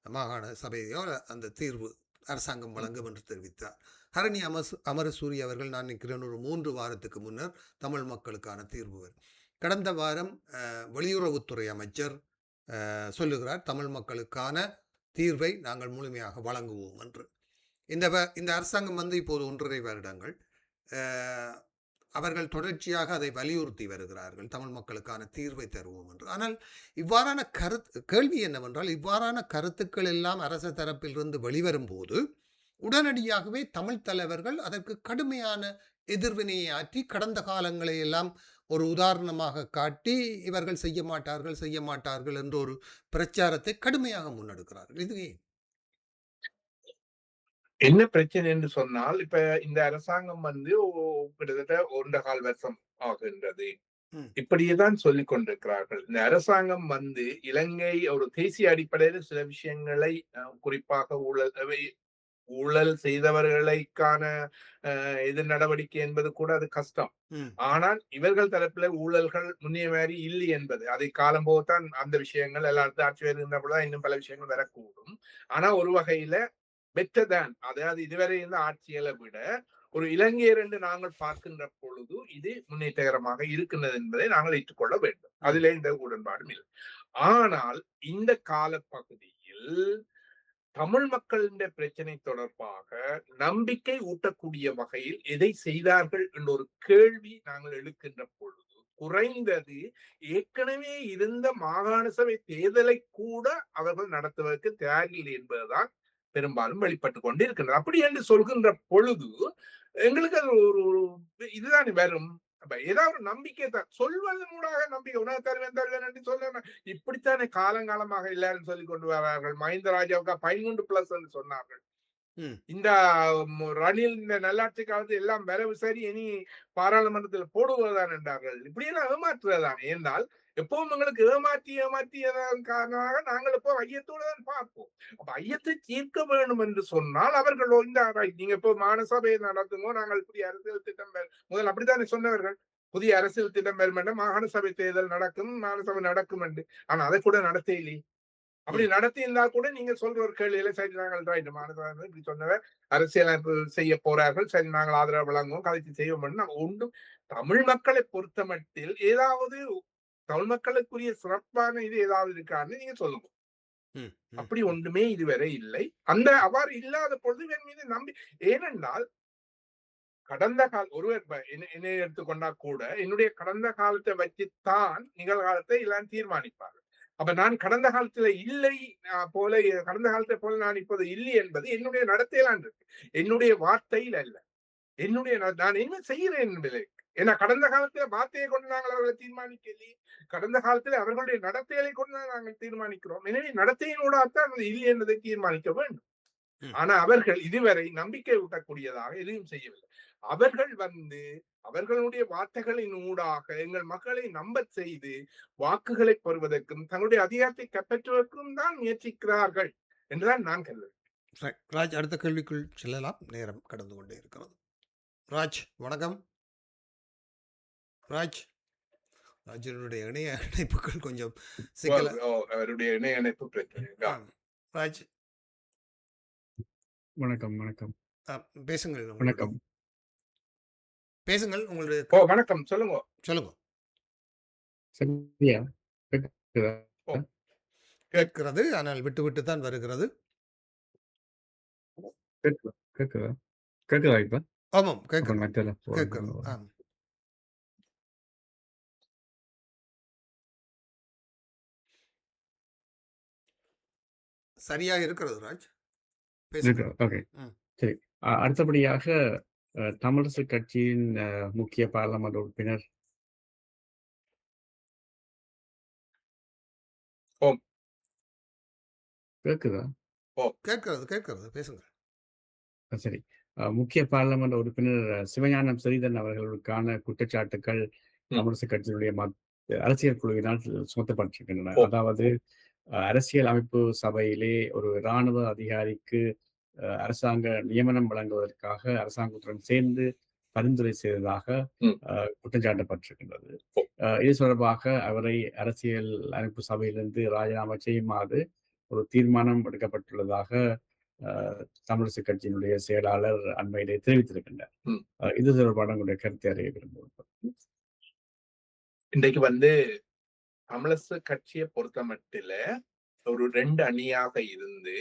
மாகாண சபையோ அந்த தீர்வு அரசாங்கம் வழங்கும் என்று தெரிவித்தார். ஹரணி அமரசூரி அவர்கள் நான் நினைக்கிறேன் ஒரு 3 வாரத்துக்கு முன்னர் தமிழ் மக்களுக்கான தீர்வு. கடந்த வாரம் வெளியுறவுத்துறை அமைச்சர் சொல்லுகிறார் தமிழ் மக்களுக்கான தீர்வை நாங்கள் முழுமையாக வழங்குவோம் என்று. இந்த அரசாங்கம் இப்போது 1.5 வருடங்கள் அவர்கள் தொடர்ச்சியாக அதை வலியுறுத்தி வருகிறார்கள், தமிழ் மக்களுக்கான தீர்வை தருவோம் என்று. ஆனால் இவ்வாறான கேள்வி என்னவென்றால், இவ்வாறான கருத்துக்கள் எல்லாம் அரசு தரப்பிலிருந்து வெளிவரும் போது உடனடியாகவே தமிழ் தலைவர்கள் அதற்கு கடுமையான எதிர்வினையை ஆற்றி கடந்த காலங்களை எல்லாம் ஒரு உதாரணமாக காட்டி இவர்கள் செய்ய மாட்டார்கள் என்ற ஒரு பிரச்சாரத்தை கடுமையாக முன்னெடுக்கிறார்கள். இது என்ன பிரச்சனை என்று சொன்னால், இப்ப இந்த அரசாங்கம் கிட்டத்தட்ட 1.25 வருஷம் ஆகின்றது. இப்படியேதான் சொல்லிக் கொண்டிருக்கிறார்கள். இந்த அரசாங்கம் இலங்கை ஒரு தேசிய அடிப்படையில் சில விஷயங்களை குறிப்பாக ஊழல் செய்தவர்களுக்கான இது நடவடிக்கை என்பது கூட அது கஷ்டம். ஆனால் இவர்கள் தரப்புல ஊழல்கள் முன்னிய மாதிரி இல்லை என்பது அதை காலம் போகத்தான் அந்த விஷயங்கள் எல்லாத்தையும் ஆட்சி வருகின்றப்பதான் இன்னும் பல விஷயங்கள் வரக்கூடும். ஆனா ஒரு வகையில பெட்டர் தான், அதாவது இதுவரை இருந்த ஆட்சிகளை விட ஒரு இலங்கையர் என்று நாங்கள் பார்க்கின்ற பொழுது இது முன்னேற்றகரமாக இருக்கின்றது என்பதை நாங்கள் ஏற்றுக்கொள்ள வேண்டும். அதிலே இந்த உடன்பாடும் இல்லை. ஆனால் இந்த காலப்பகுதியில் தமிழ் மக்களின் பிரச்சனை தொடர்பாக நம்பிக்கை ஊட்டக்கூடிய வகையில் எதை செய்தார்கள் என்ற ஒரு கேள்வி நாங்கள் எழுக்கின்ற பொழுது, குறைந்தது ஏற்கனவே இருந்த மாகாண சபை தேர்தலை கூட அவர்கள் நடத்துவதற்கு தயாரில்லை என்பதுதான் பெரும்பாலும் வெளிப்பட்டு கொண்டிருக்கின்றது. அப்படி என்று சொல்கின்ற பொழுது எங்களுக்கு அது ஒரு இதுதான் வரும். ஏதாவது ஒரு நம்பிக்கை தான், சொல்வதனூடாக நம்பிக்கை உணவு தருவேன் தருவேன் என்று சொல்ல இப்படித்தானே காலங்காலமாக எல்லாரும் சொல்லிக் கொண்டு வரார்கள். மஹிந்த ராஜாவுக்கு 13+ என்று சொன்னார்கள். இந்த ரணில் இந்த நல்லாட்சி காலத்தில் எல்லாம் வரவு சரி, இனி பாராளுமன்றத்தில் போடுவதுதான் என்றார்கள். இப்படியெல்லாம் ஏமாற்றுவதுதான். ஏனால் எப்பவும் எங்களுக்கு ஏமாற்றியதன் காரணமாக நாங்கள் இப்போ ஐயத்தோடு தான் பார்ப்போம். அப்ப ஐயத்தை தீர்க்க வேண்டும் என்று சொன்னால் அவர்கள் நீங்க இப்போ மாநசபையை நடத்துமோ, நாங்கள் புதிய அரசியல் திட்டம் முதல் அப்படித்தானே சொன்னவர்கள். புதிய அரசியல் திட்டம் வரும் என்று மாகாண சபை தேர்தல் நடக்கும், மாநசபை நடக்கும் என்று. ஆனா அதை கூட நடத்தையிலே. அப்படி நடத்தி இருந்தா கூட நீங்க சொல்ற ஒரு கேள்வியில சரி நாங்கள் இப்படி சொன்னவர் அரசியலமைப்பு செய்ய போறார்கள், சரி நாங்கள் ஆதரவு வழங்குவோம், கதைச்சு செய்வோம். நாங்க ஒன்றும் தமிழ் மக்களை பொறுத்த மட்டில் ஏதாவது தமிழ் மக்களுக்குரிய சிறப்பான இது ஏதாவது இருக்கான்னு நீங்க சொல்லுங்க. அப்படி ஒன்றுமே இதுவரை இல்லை. அந்த அவ்வாறு இல்லாத பொழுது என் மீது நம்பி, ஏனென்றால் கடந்த கால ஒருவர் என்னை எடுத்துக்கொண்டா கூட என்னுடைய கடந்த காலத்தை வச்சுத்தான் நிகழ்காலத்தை எல்லாம் தீர்மானிப்பார்கள். அப்ப நான் கடந்த காலத்துல இல்லை போல, கடந்த காலத்தை போல நான் இப்போது இல்லை என்பது என்னுடைய நடத்தையிலான் இருக்கு, என்னுடைய வார்த்தையில் அல்ல. என்னுடைய நான் என்ன செய்கிறேன் என்பதை, ஏன்னா கடந்த காலத்துல வார்த்தையை கொண்டு நாங்கள் அவர்களை தீர்மானிக்கலையே, கடந்த காலத்துல அவர்களுடைய நடத்தைகளை கொண்டு நாங்கள் தீர்மானிக்கிறோம். எனவே நடத்தையினூடாகத்தான் இல்லை என்பதை தீர்மானிக்க வேண்டும். ஆனா அவர்கள் இதுவரை நம்பிக்கை ஊட்டக்கூடியதாக எதுவும் செய்யவில்லை. அவர்கள் அவர்களுடைய வார்த்தைகளின் ஊடாக எங்கள் மக்களை நம்ப செய்து வாக்குகளை பெறுவதற்கும் தங்களுடைய அதிகாரத்தை கைப்பற்றுவதற்கும் தான் முயற்சிக்கிறார்கள் என்றுதான் நான் கருதுகிறேன். ராஜ், அடுத்த கேள்விக்குள் செல்லலாம், நேரம் கடந்து கொண்டே இருக்கிறது. ராஜ் வணக்கம். ராஜனுடைய இணைய இணைப்புகள் கொஞ்சம் சிக்கல. அவருடைய இணைய இணைப்பு பிரச்சனை. ராஜ் வணக்கம். வணக்கம். பேசுங்கள். வணக்கம். பேசுங்கள். உங்களுடைய வணக்கம் சொல்லுங்க. சரியா கேட்கிறது, ஆனால் விட்டு விட்டு தான் வருகிறது. கேட்குதா இப்ப? ஆமாம், கேட்கிறது. சரியாக இருக்கிறது ராஜ். ஓகே, சரி. அடுத்தபடியாக தமிழரசு கட்சியின் முக்கிய பாராளுமன்ற உறுப்பினர் கேக்குதா? கேட்கிறது, பேசுங்க. சரி. முக்கிய பாராளுமன்ற உறுப்பினர் சிவஞானம் ஸ்ரீதரன் அவர்களுக்கான குற்றச்சாட்டுகள் தமிழரசு கட்சியினுடைய அரசியல் குழுவினால் சுமத்தப்பட்டிருக்கின்றன. அதாவது அரசியல் அமைப்பு சபையிலே ஒரு இராணுவ அதிகாரிக்கு அரசாங்க நியமனம் வழங்குவதற்காக அரசாங்கத்துடன் சேர்ந்து பரிந்துரை செய்ததாக குற்றம் சாட்டப்பட்டிருக்கின்றது. இது தொடர்பாக அவரை அரசியல் அமைப்பு சபையிலிருந்து ராஜினாமா செய்யுமாறு ஒரு தீர்மானம் எடுக்கப்பட்டுள்ளதாக தமிழரசு கட்சியினுடைய செயலாளர் அண்மையிலே தெரிவித்திருக்கின்றார். இது தொடர்பான உங்களுடைய கருத்தை அறிய விரும்புகிறேன். இன்றைக்கு தமிழரசு கட்சியை பொறுத்த மட்டில ஒரு 2 அணியாக இருந்து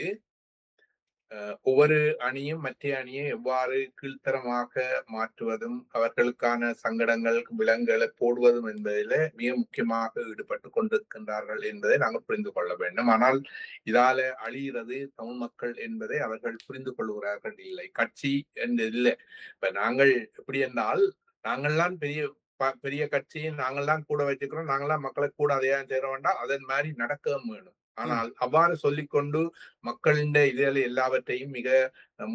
ஒவ்வொரு அணியும் மற்ற அணியை எவ்வாறு கீழ்த்தரமாக மாற்றுவதும் அவர்களுக்கான சங்கடங்கள் விலங்குகளை போடுவதும் என்பதில் மிக முக்கியமாக ஈடுபட்டு கொண்டிருக்கின்றார்கள் என்பதை நாங்கள் புரிந்து கொள்ள வேண்டும். ஆனால் இதால அழிகிறது தமிழ் மக்கள் என்பதை அவர்கள் புரிந்து கொள்கிறார்கள் இல்லை. கட்சி என்று இல்லை. இப்ப நாங்கள் எப்படி என்றால், நாங்கள்லாம் பெரிய கட்சி, நாங்கள்லாம் கூட வச்சுக்கிறோம், நாங்கள்லாம் மக்களை கூட அதையா சேர வேண்டாம், அதன் மாதிரி நடக்கவும் வேணும். ஆனால் அவ்வாறு சொல்லிக்கொண்டு மக்களின் இதில் எல்லாவற்றையும் மிக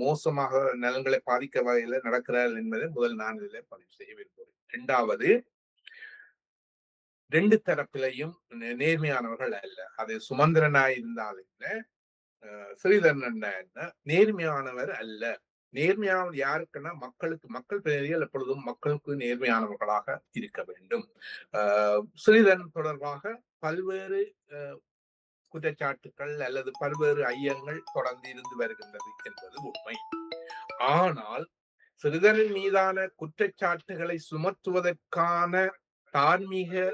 மோசமாக நலன்களை பாதிக்க வகையில நடக்கிறார்கள் என்பதை முதல் நான் இதில் பதிவு செய்ய விரும்புகிறேன். 2வது, 2 தரப்பிலையும் நேர்மையானவர்கள் அல்ல. அது சுமந்திரனாய் இருந்தால் என்ன, ஸ்ரீதரன் நேர்மையானவர் அல்ல. நேர்மையானவர் யாருக்குன்னா மக்களுக்கு. மக்கள் பிரதிநிதிகள் எப்பொழுதும் மக்களுக்கு நேர்மையானவர்களாக இருக்க வேண்டும். ஸ்ரீதரன் தொடர்பாக பல்வேறு குற்றச்சாட்டுக்கள் அல்லது பல்வேறு ஐயங்கள் தொடர்ந்து இருந்து வருகின்றது என்பது உண்மை. ஆனால் ஸ்ரீதரன் மீதான குற்றச்சாட்டுகளை சுமத்துவதற்கான தார்மீக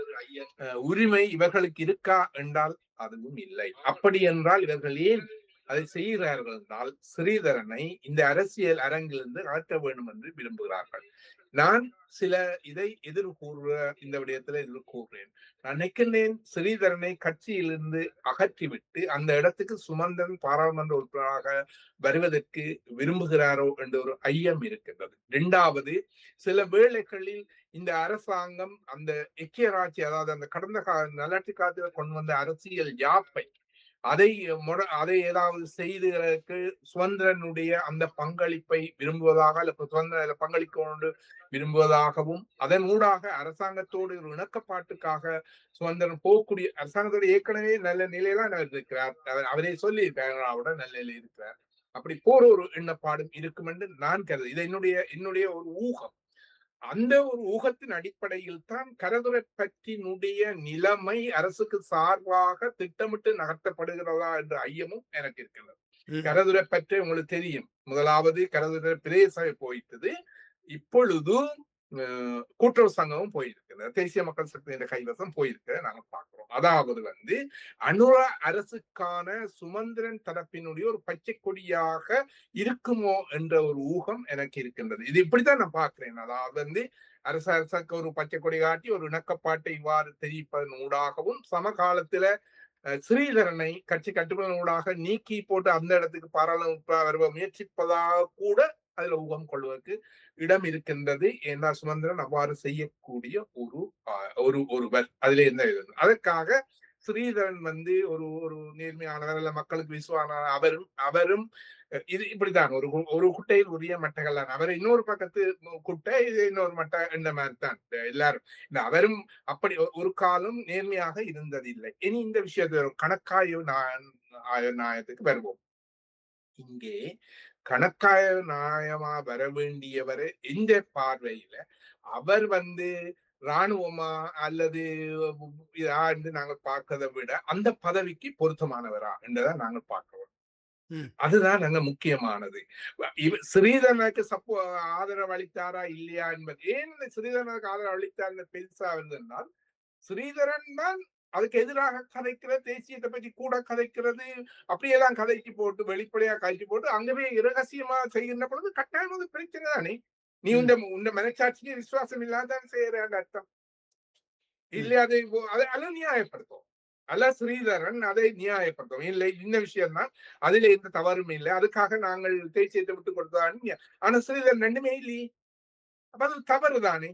உரிமை இவர்களுக்கு இருக்கா என்றால் அதுவும் இல்லை. அப்படி என்றால் இவர்கள் ஏன் அதை செய்கிறார்கள் என்றால் ஸ்ரீதரனை இந்த அரசியல் அரங்கிலிருந்து அகற்ற வேண்டும் என்று விரும்புகிறார்கள். நான் சில இதை எதிர்கூற இந்த விடயத்துல எதிர்கூறுறேன். நான் நினைக்கின்றேன் ஸ்ரீதரனை கட்சியிலிருந்து அகற்றிவிட்டு அந்த இடத்துக்கு சுமந்திரன் பாராளுமன்ற உறுப்பினராக வருவதற்கு விரும்புகிறாரோ என்ற ஒரு ஐயம் இருக்கின்றது. இரண்டாவது, சில வேளைகளில் இந்த அரசாங்கம் அந்த ஐக்கிய ராட்சி, அதாவது அந்த கடந்த நல்லாட்சி காலத்தில் கொண்டு வந்த அரசியல் யாப்பை அதை ஏதாவது செய்ததற்கு சுதந்திரனுடைய அந்த பங்களிப்பை விரும்புவதாக அல்ல சுதந்திர பங்களிக்க விரும்புவதாகவும் அதன் ஊடாக அரசாங்கத்தோடு ஒரு இணக்கப்பாட்டுக்காக சுதந்திரன் போகக்கூடிய அரசாங்கத்தோடு ஏற்கனவே நல்ல நிலையில இருக்கிறார். அவரே சொல்லி இருக்கிறார், நல்ல நிலையில் இருக்கிறார். அப்படி போற ஒரு எண்ணப்பாடும் இருக்கும் என்று நான் கருது. இது என்னுடைய ஒரு ஊகம். அந்த ஒரு ஊகத்தின் அடிப்படையில் தான் கரதுரைப்பற்றினுடைய நிலைமை அரசுக்கு சார்பாக திட்டமிட்டு நகர்த்தப்படுகிறதா என்ற ஐயமும் எனக்கு இருக்கிறது. கரதுரைப்பற்று உங்களுக்கு தெரியும், முதலாவது கரதுரை பிரதேச போயிட்டது, இப்பொழுது கூட்டுறவு சங்கமும் போயிருக்கிறது, தேசிய மக்கள் சக்தியின் கைவசம் போயிருக்க நாங்க பாக்குறோம். அதாவது அனுர அரசுக்கான சுமந்திரன் தரப்பினுடைய ஒரு பச்சை கொடியாக இருக்குமோ என்ற ஒரு ஊகம் எனக்கு இருக்கின்றது. இது இப்படித்தான் நான் பாக்குறேன். அதாவது அரசுக்கு ஒரு பச்சை கொடி காட்டி ஒரு இணக்கப்பாட்டை இவ்வாறு தெரிவிப்பதன் ஊடாகவும் சமகாலத்துல ஸ்ரீதரனை கட்சி கட்டுப்பாடு ஊடாக நீக்கி போட்டு அந்த இடத்துக்கு பாராளுமன்ற வருவ முயற்சிப்பதாக கூட அதுல ஊகம் கொள்வதற்கு இடம் இருக்கின்றது. ஏன்னா சுமந்திரன் அவ்வாறு செய்யக்கூடிய ஒருவர் அதுல என்ன அதற்காக ஸ்ரீதரன் ஒரு நேர்மையானவர் அல்ல, மக்களுக்கு விசுவான அவரும் இது இப்படித்தான் ஒரு குட்டையில் உரிய மட்டைகள் தான். அவர் இன்னொரு பக்கத்து குட்டை, இது இன்னொரு மட்டை என்ற மாதிரி தான் எல்லாரும். அவரும் அப்படி ஒரு காலம் நேர்மையாக இருந்ததில்லை. இனி இந்த விஷயத்துல கணக்காய்வு நியாயத்துக்கு வருவோம். இங்கே கணக்காய நியாயமா வர வேண்டியவர் எந்த பார்வையில அவர் இராணுவமா அல்லது என்று நாங்கள் பார்க்கறதை விட அந்த பதவிக்கு பொருத்தமானவரா என்றதான் நாங்கள் பார்க்கிறோம். அதுதான் நாங்க முக்கியமானது. ஸ்ரீதரனுக்கு ஆதரவு அளித்தாரா இல்லையா என்பது. ஏன் ஸ்ரீதரனுக்கு ஆதரவு அளித்தார் பெருசா இருந்தால் ஸ்ரீதரன் தான் அதுக்கு எதிராக கதைக்கிற, தேசியத்தை பற்றி கூட கதைக்கிறது, அப்படியெல்லாம் கதைக்கு போட்டு வெளிப்படையா கதைக்கு போட்டு அங்கவே இரகசியமா செய்கின்ற பொழுது கட்டாயம் பிரச்சனை தானே. நீ உண்ட மனச்சாட்சிக்கு விசுவாசம் இல்லாதான் செய்யற அர்த்தம் இல்லையா? அதை நியாயப்படுத்தும் அல்ல ஸ்ரீதரன், அதை நியாயப்படுத்தும் இல்லை. இந்த விஷயம் தான், அதுல எந்த தவறும் இல்லை, அதுக்காக நாங்கள் தேசியத்தை விட்டு கொடுத்தான்னு. ஆனா ஸ்ரீதரன் ரெண்டுமே இல்லையே, அப்ப அது தவறு தானே.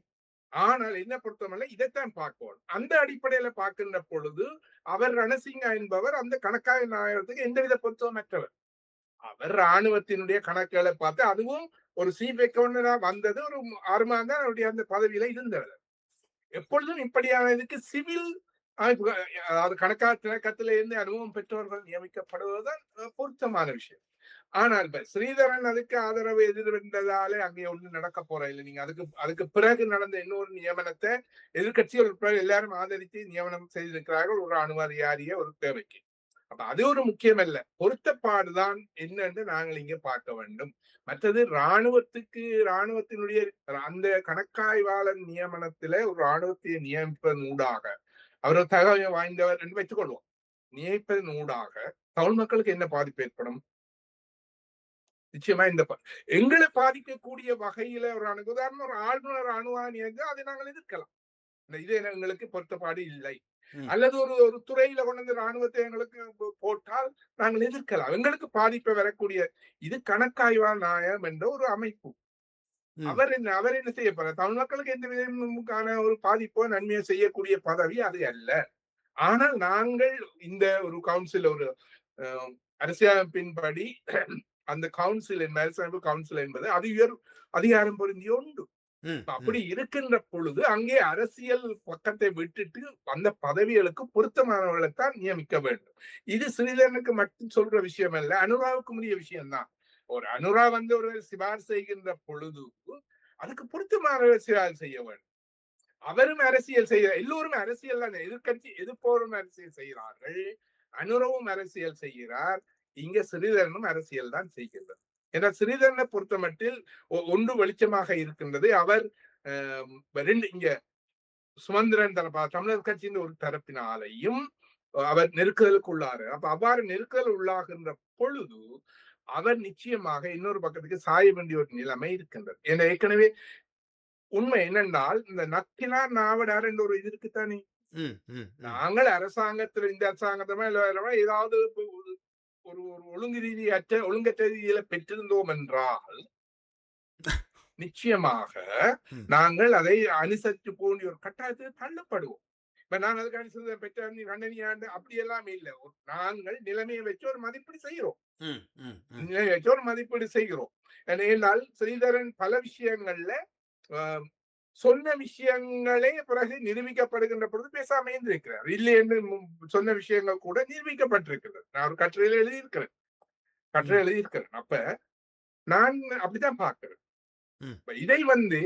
ஆனால் என்ன பொறுத்தவரை இதைத்தான் பார்க்கணும். அந்த அடிப்படையில பார்க்கின்ற பொழுது அவர் ரணசிங்கா என்பவர் அந்த கணக்காய நாயகத்துக்கு எந்தவித பொருத்தமற்றவர். அவர் இராணுவத்தினுடைய கணக்குகளை பார்த்து, அதுவும் ஒரு சீஃப் அக்கவுண்டரா வந்தது ஒரு 6 மாதம் தான் அவருடைய அந்த பதவியில இருந்தவர். எப்பொழுதும் இப்படியான இதுக்கு சிவில் அதாவது கணக்காத்தில இருந்து அனுபவம் பெற்றவர்கள் நியமிக்கப்படுவதுதான் பொருத்தமான விஷயம். ஆனால் ஸ்ரீதரன் அதுக்கு ஆதரவு எதிர்வென்றதாலே அங்கே ஒண்ணு நடக்க போற இல்லை. நீங்க அதுக்கு பிறகு நடந்த இன்னொரு நியமனத்தை எதிர்கட்சிகள் எல்லாரும் ஆதரித்து நியமனம் செய்திருக்கிறார்கள் ஒரு ராணுவ அதிகாரிய ஒரு தேவைக்கு. அப்ப அது ஒரு முக்கியம் அல்ல, பொருத்தப்பாடுதான் என்னன்னு நாங்கள் இங்க பார்க்க வேண்டும். மற்றது இராணுவத்தினுடைய அந்த கணக்காய்வாளர் நியமனத்தில ஒரு இராணுவத்தை நியமிப்பதன் ஊடாக அவர் தகவல் வாய்ந்தவர் என்று வைத்துக் கொள்வோம். நியமிப்பதன் ஊடாக தமிழ் மக்களுக்கு என்ன பாதிப்பு ஏற்படும்? நிச்சயமா எங்களை பாதிக்கக்கூடிய வகையில ஒரு உதாரணம் ஒரு ஆளுநர் அணுவானியது அதை நாங்கள் எதிர்க்கலாம். இது எங்களுக்கு பொருத்தப்பாடு இல்லை. அல்லது ஒரு துறையில கொண்டு ராணுவத்தை எங்களுக்கு போட்டால் நாங்கள் எதிர்க்கலாம். எங்களுக்கு பாதிப்பை வரக்கூடிய இது கணக்காய்வாளர் நியாயம் என்ற ஒரு அமைப்பு. அவர் என்ன செய்ய போற? தமிழ் மக்களுக்கு எந்த விதமான ஒரு பாதிப்போ நன்மையை செய்யக்கூடிய பதவி அது அல்ல. ஆனால் நாங்கள் இந்த ஒரு கவுன்சில், ஒரு அரசியலமைப்பின்படி அந்த கவுன்சில் அரசமைப்பு கவுன்சில் என்பது அது அதிகாரம் பொருந்திய உண்டு. ம், அப்படி இருக்கின்ற பொழுது அங்கே அரசியல் பக்கத்தை விட்டுட்டு அந்த பதவிகளுக்கு பொருத்தமானவர்களைத்தான் நியமிக்க வேண்டும். இது ஸ்ரீதரனுக்கு மட்டும் சொல்ற விஷயம் அல்ல, அனுராவுக்கு உரிய விஷயம்தான். ஒரு அனுரா வந்து ஒரு சிபாரிசு செய்கின்ற பொழுது அதுக்கு பொருத்தமானவர்கள் சிபாரிசு செய்ய வேண்டும். அவரும் அரசியல் செய்ய, எல்லோரும் அரசியல் தான், எதிர்கட்சி எதிர்ப்போரும் அரசியல் செய்கிறார்கள், அனுரவும் அரசியல் செய்கிறார். இங்க ஸ்ரீதரனும் அரசியல் தான் செய்கின்றது. ஏன்னா ஸ்ரீதரனை பொறுத்த மட்டில் ஒன்று வெளிச்சமாக இருக்கின்றது. அவர் இங்க சுமந்திரன் தரப்பா தமிழர் கட்சியின் ஒரு தரப்பினாலையும் அவர் நெருக்குதலுக்கு உள்ளாரு. அப்ப அவ்வாறு நெருக்குதல் உள்ளாகின்ற பொழுது அவர் நிச்சயமாக இன்னொரு பக்கத்துக்கு சாய வேண்டிய ஒரு நிலைமை இருக்கின்றது. ஏன்னா ஏற்கனவே உண்மை என்னென்றால் இந்த நக்கினார் நாவடார் என்ற ஒரு இது இருக்குத்தானே. நாங்கள் அரசாங்கத்தில் இந்த அரசாங்கத்தமா ஏதாவது ஒரு ஒரு ஒழுங்கு ரீதியற்ற ஒழுங்கற்ற ரீதியில பெற்றிருந்தோம் என்றால் நிச்சயமாக நாங்கள் அதை அனுசரித்து போன்ற ஒரு கட்டாயத்தில் தள்ளப்படுவோம். இப்ப நான் அதுக்கு அனுசரித்த பெற்ற கண்டனியாண்டு அப்படி எல்லாம் இல்லை. நாங்கள் நிலைமையை வச்சு ஒரு மதிப்பீடு செய்கிறோம். நிலைமை வச்சு ஒரு மதிப்பீடு செய்கிறோம். ஏனென்றால் ஸ்ரீதரன் பல விஷயங்கள்ல சொன்ன விஷயங்களே பிறகு நிரூபிக்கப்படுகின்ற பொழுது பேசாம இருந்திருக்கிறார். இல்லை என்று சொன்ன விஷயங்கள் கூட நிரூபிக்கப்பட்டிருக்கிறது. நான் ஒரு கட்டுரையில எழுதியிருக்கிறேன். அப்ப நான் அப்படித்தான் பார்க்கிறேன். இதை வந்து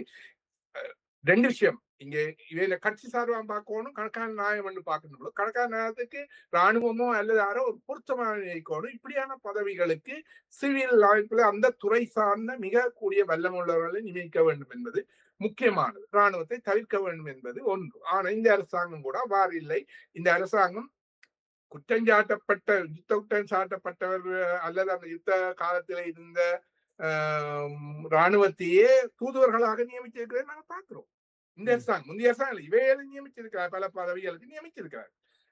ரெண்டு விஷயம் இங்க இவையில கட்சி சார்பா பார்க்கணும், கணக்கான நியாயம் என்று பார்க்கணும். கணக்கான நியாயத்துக்கு ராணுவமோ அல்லது யாரோ ஒரு பொருத்தமான நினைக்கணும். இப்படியான பதவிகளுக்கு சிவில் அமைப்புல அந்த துறை சார்ந்த மிக கூடிய வல்லமுள்ளவர்களை நியமிக்க வேண்டும் என்பது முக்கியமானது. ராணுவத்தை தவிர்க்க வேண்டும் என்பது ஒன்று. ஆனா இந்த அரசாங்கம் கூட அவ்வாறு இல்லை. இந்த அரசாங்கம் குற்றஞ்சாட்டப்பட்ட யுத்த குற்றம் சாட்டப்பட்டவர் அல்லது அந்த யுத்த காலத்தில் இருந்த ராணுவத்தையே தூதுவர்களாக நியமிச்சிருக்கிறதை நாங்க பார்க்கிறோம். இந்த அரசாங்கம் முந்தைய அரசாங்கம் இவைகளை நியமிச்சிருக்கிறார், பல பதவிகளுக்கு நியமிச்சிருக்கிறார்.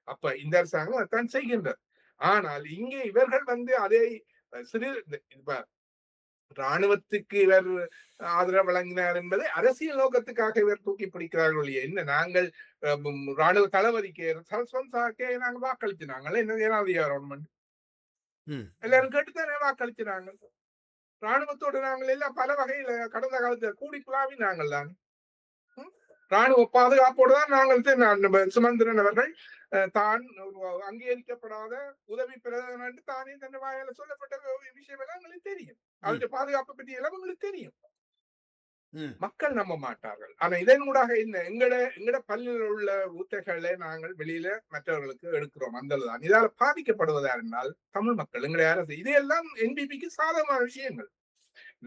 அப்ப இந்த அரசாங்கம் அதான் செய்கின்றது. ஆனால் இங்கே இவர்கள் வந்து அதை சிறு ராணுவத்துக்கு இவர் ஆதரவு வழங்கினார் என்பதை அரசியல் நோக்கத்துக்காக இவர் தூக்கி பிடிக்கிறார்கள். என்ன நாங்கள் ராணுவ தளபதிக்கு சரஸ்வன்சாக்கே நாங்க வாக்களிச்சினாங்களே என்ன கவர்மெண்ட் எல்லாரும் கேட்டுத்தானே வாக்களிச்சினாங்க. ராணுவத்தோடு நாங்கள் எல்லாம் பல வகையில கடந்த காலத்துல கூடி குழாவி நாங்கள் தான் ராணுவ பாதுகாப்போடு தான் நாங்கள் சுமந்திரன் அவர்கள் தான் அங்கீகரிக்கப்படாத உதவி பிரதமர் என்று தானே தன் வாயால சொல்லப்பட்ட விஷயம் எல்லாம் எங்களுக்கு தெரியும். அவருடைய பாதுகாப்பை பற்றி எல்லாம் உங்களுக்கு தெரியும். மக்கள் நம்ப மாட்டார்கள். ஆனா இதனூடாக எங்கட பள்ளியில் உள்ள ஊத்தைகளை நாங்கள் வெளியில மற்றவர்களுக்கு எடுக்கிறோம். அந்ததான் இதால பாதிக்கப்படுவதா இருந்தால் தமிழ் மக்கள் எங்களுடைய அரசு இதையெல்லாம் என்பிபிக்கு சாதகமான விஷயங்கள்.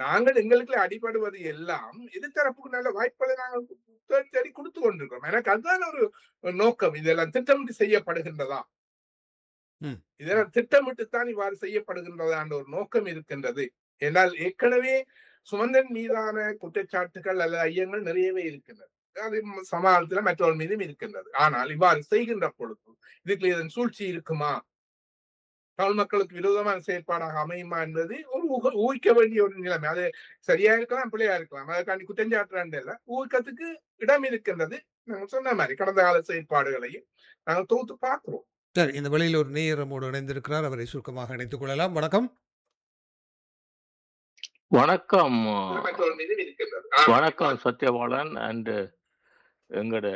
நாங்கள் எங்களுக்கு அடிபடுவது எல்லாம் எதிர்த்தரப்புக்கு நல்ல வாய்ப்புகளை நாங்கள் தேடி கொடுத்து கொண்டிருக்கிறோம். எனக்கு அதுதான் ஒரு நோக்கம். இதெல்லாம் திட்டமிட்டு செய்யப்படுகின்றதா, இதெல்லாம் திட்டமிட்டுத்தான் இவ்வாறு செய்யப்படுகின்றதான்ற ஒரு நோக்கம் இருக்கின்றது. என்றால் ஏற்கனவே சுமந்திரன் மீதான குற்றச்சாட்டுகள் அல்லது ஐயங்கள் நிறையவே இருக்கின்றது. அது சமாளத்துல மற்றவர்கள் மீதும் இருக்கின்றது. ஆனால் இவ்வாறு செய்கின்ற பொழுது இதுக்கு இதன் சூழ்ச்சி இருக்குமா, தமிழ் மக்களுக்கு விரோதமான செயற்பாடாக அமையுமா என்பது ஒரு ஊகிக்க வேண்டிய ஒரு நிலைமை. அது சரியா இருக்கலாம், பிள்ளையா இருக்கலாம். அதற்காண்டி குற்றஞ்சாட்டுறாண்டு இல்ல, ஊகத்துக்கு இடம் இருக்கின்றது. நாங்க சொன்ன மாதிரி கடந்த கால செயற்பாடுகளையும் நாங்கள் தொகுத்து பார்க்கிறோம். சரி, இந்த வழியில் ஒரு நேயர் நம்மோடு இணைந்திருக்கிறார். அவரை சுருக்கமாக இணைத்துக் கொள்ளலாம். வணக்கம். வணக்கம் வணக்கம் சத்யபாலன் அண்ட் எங்களோட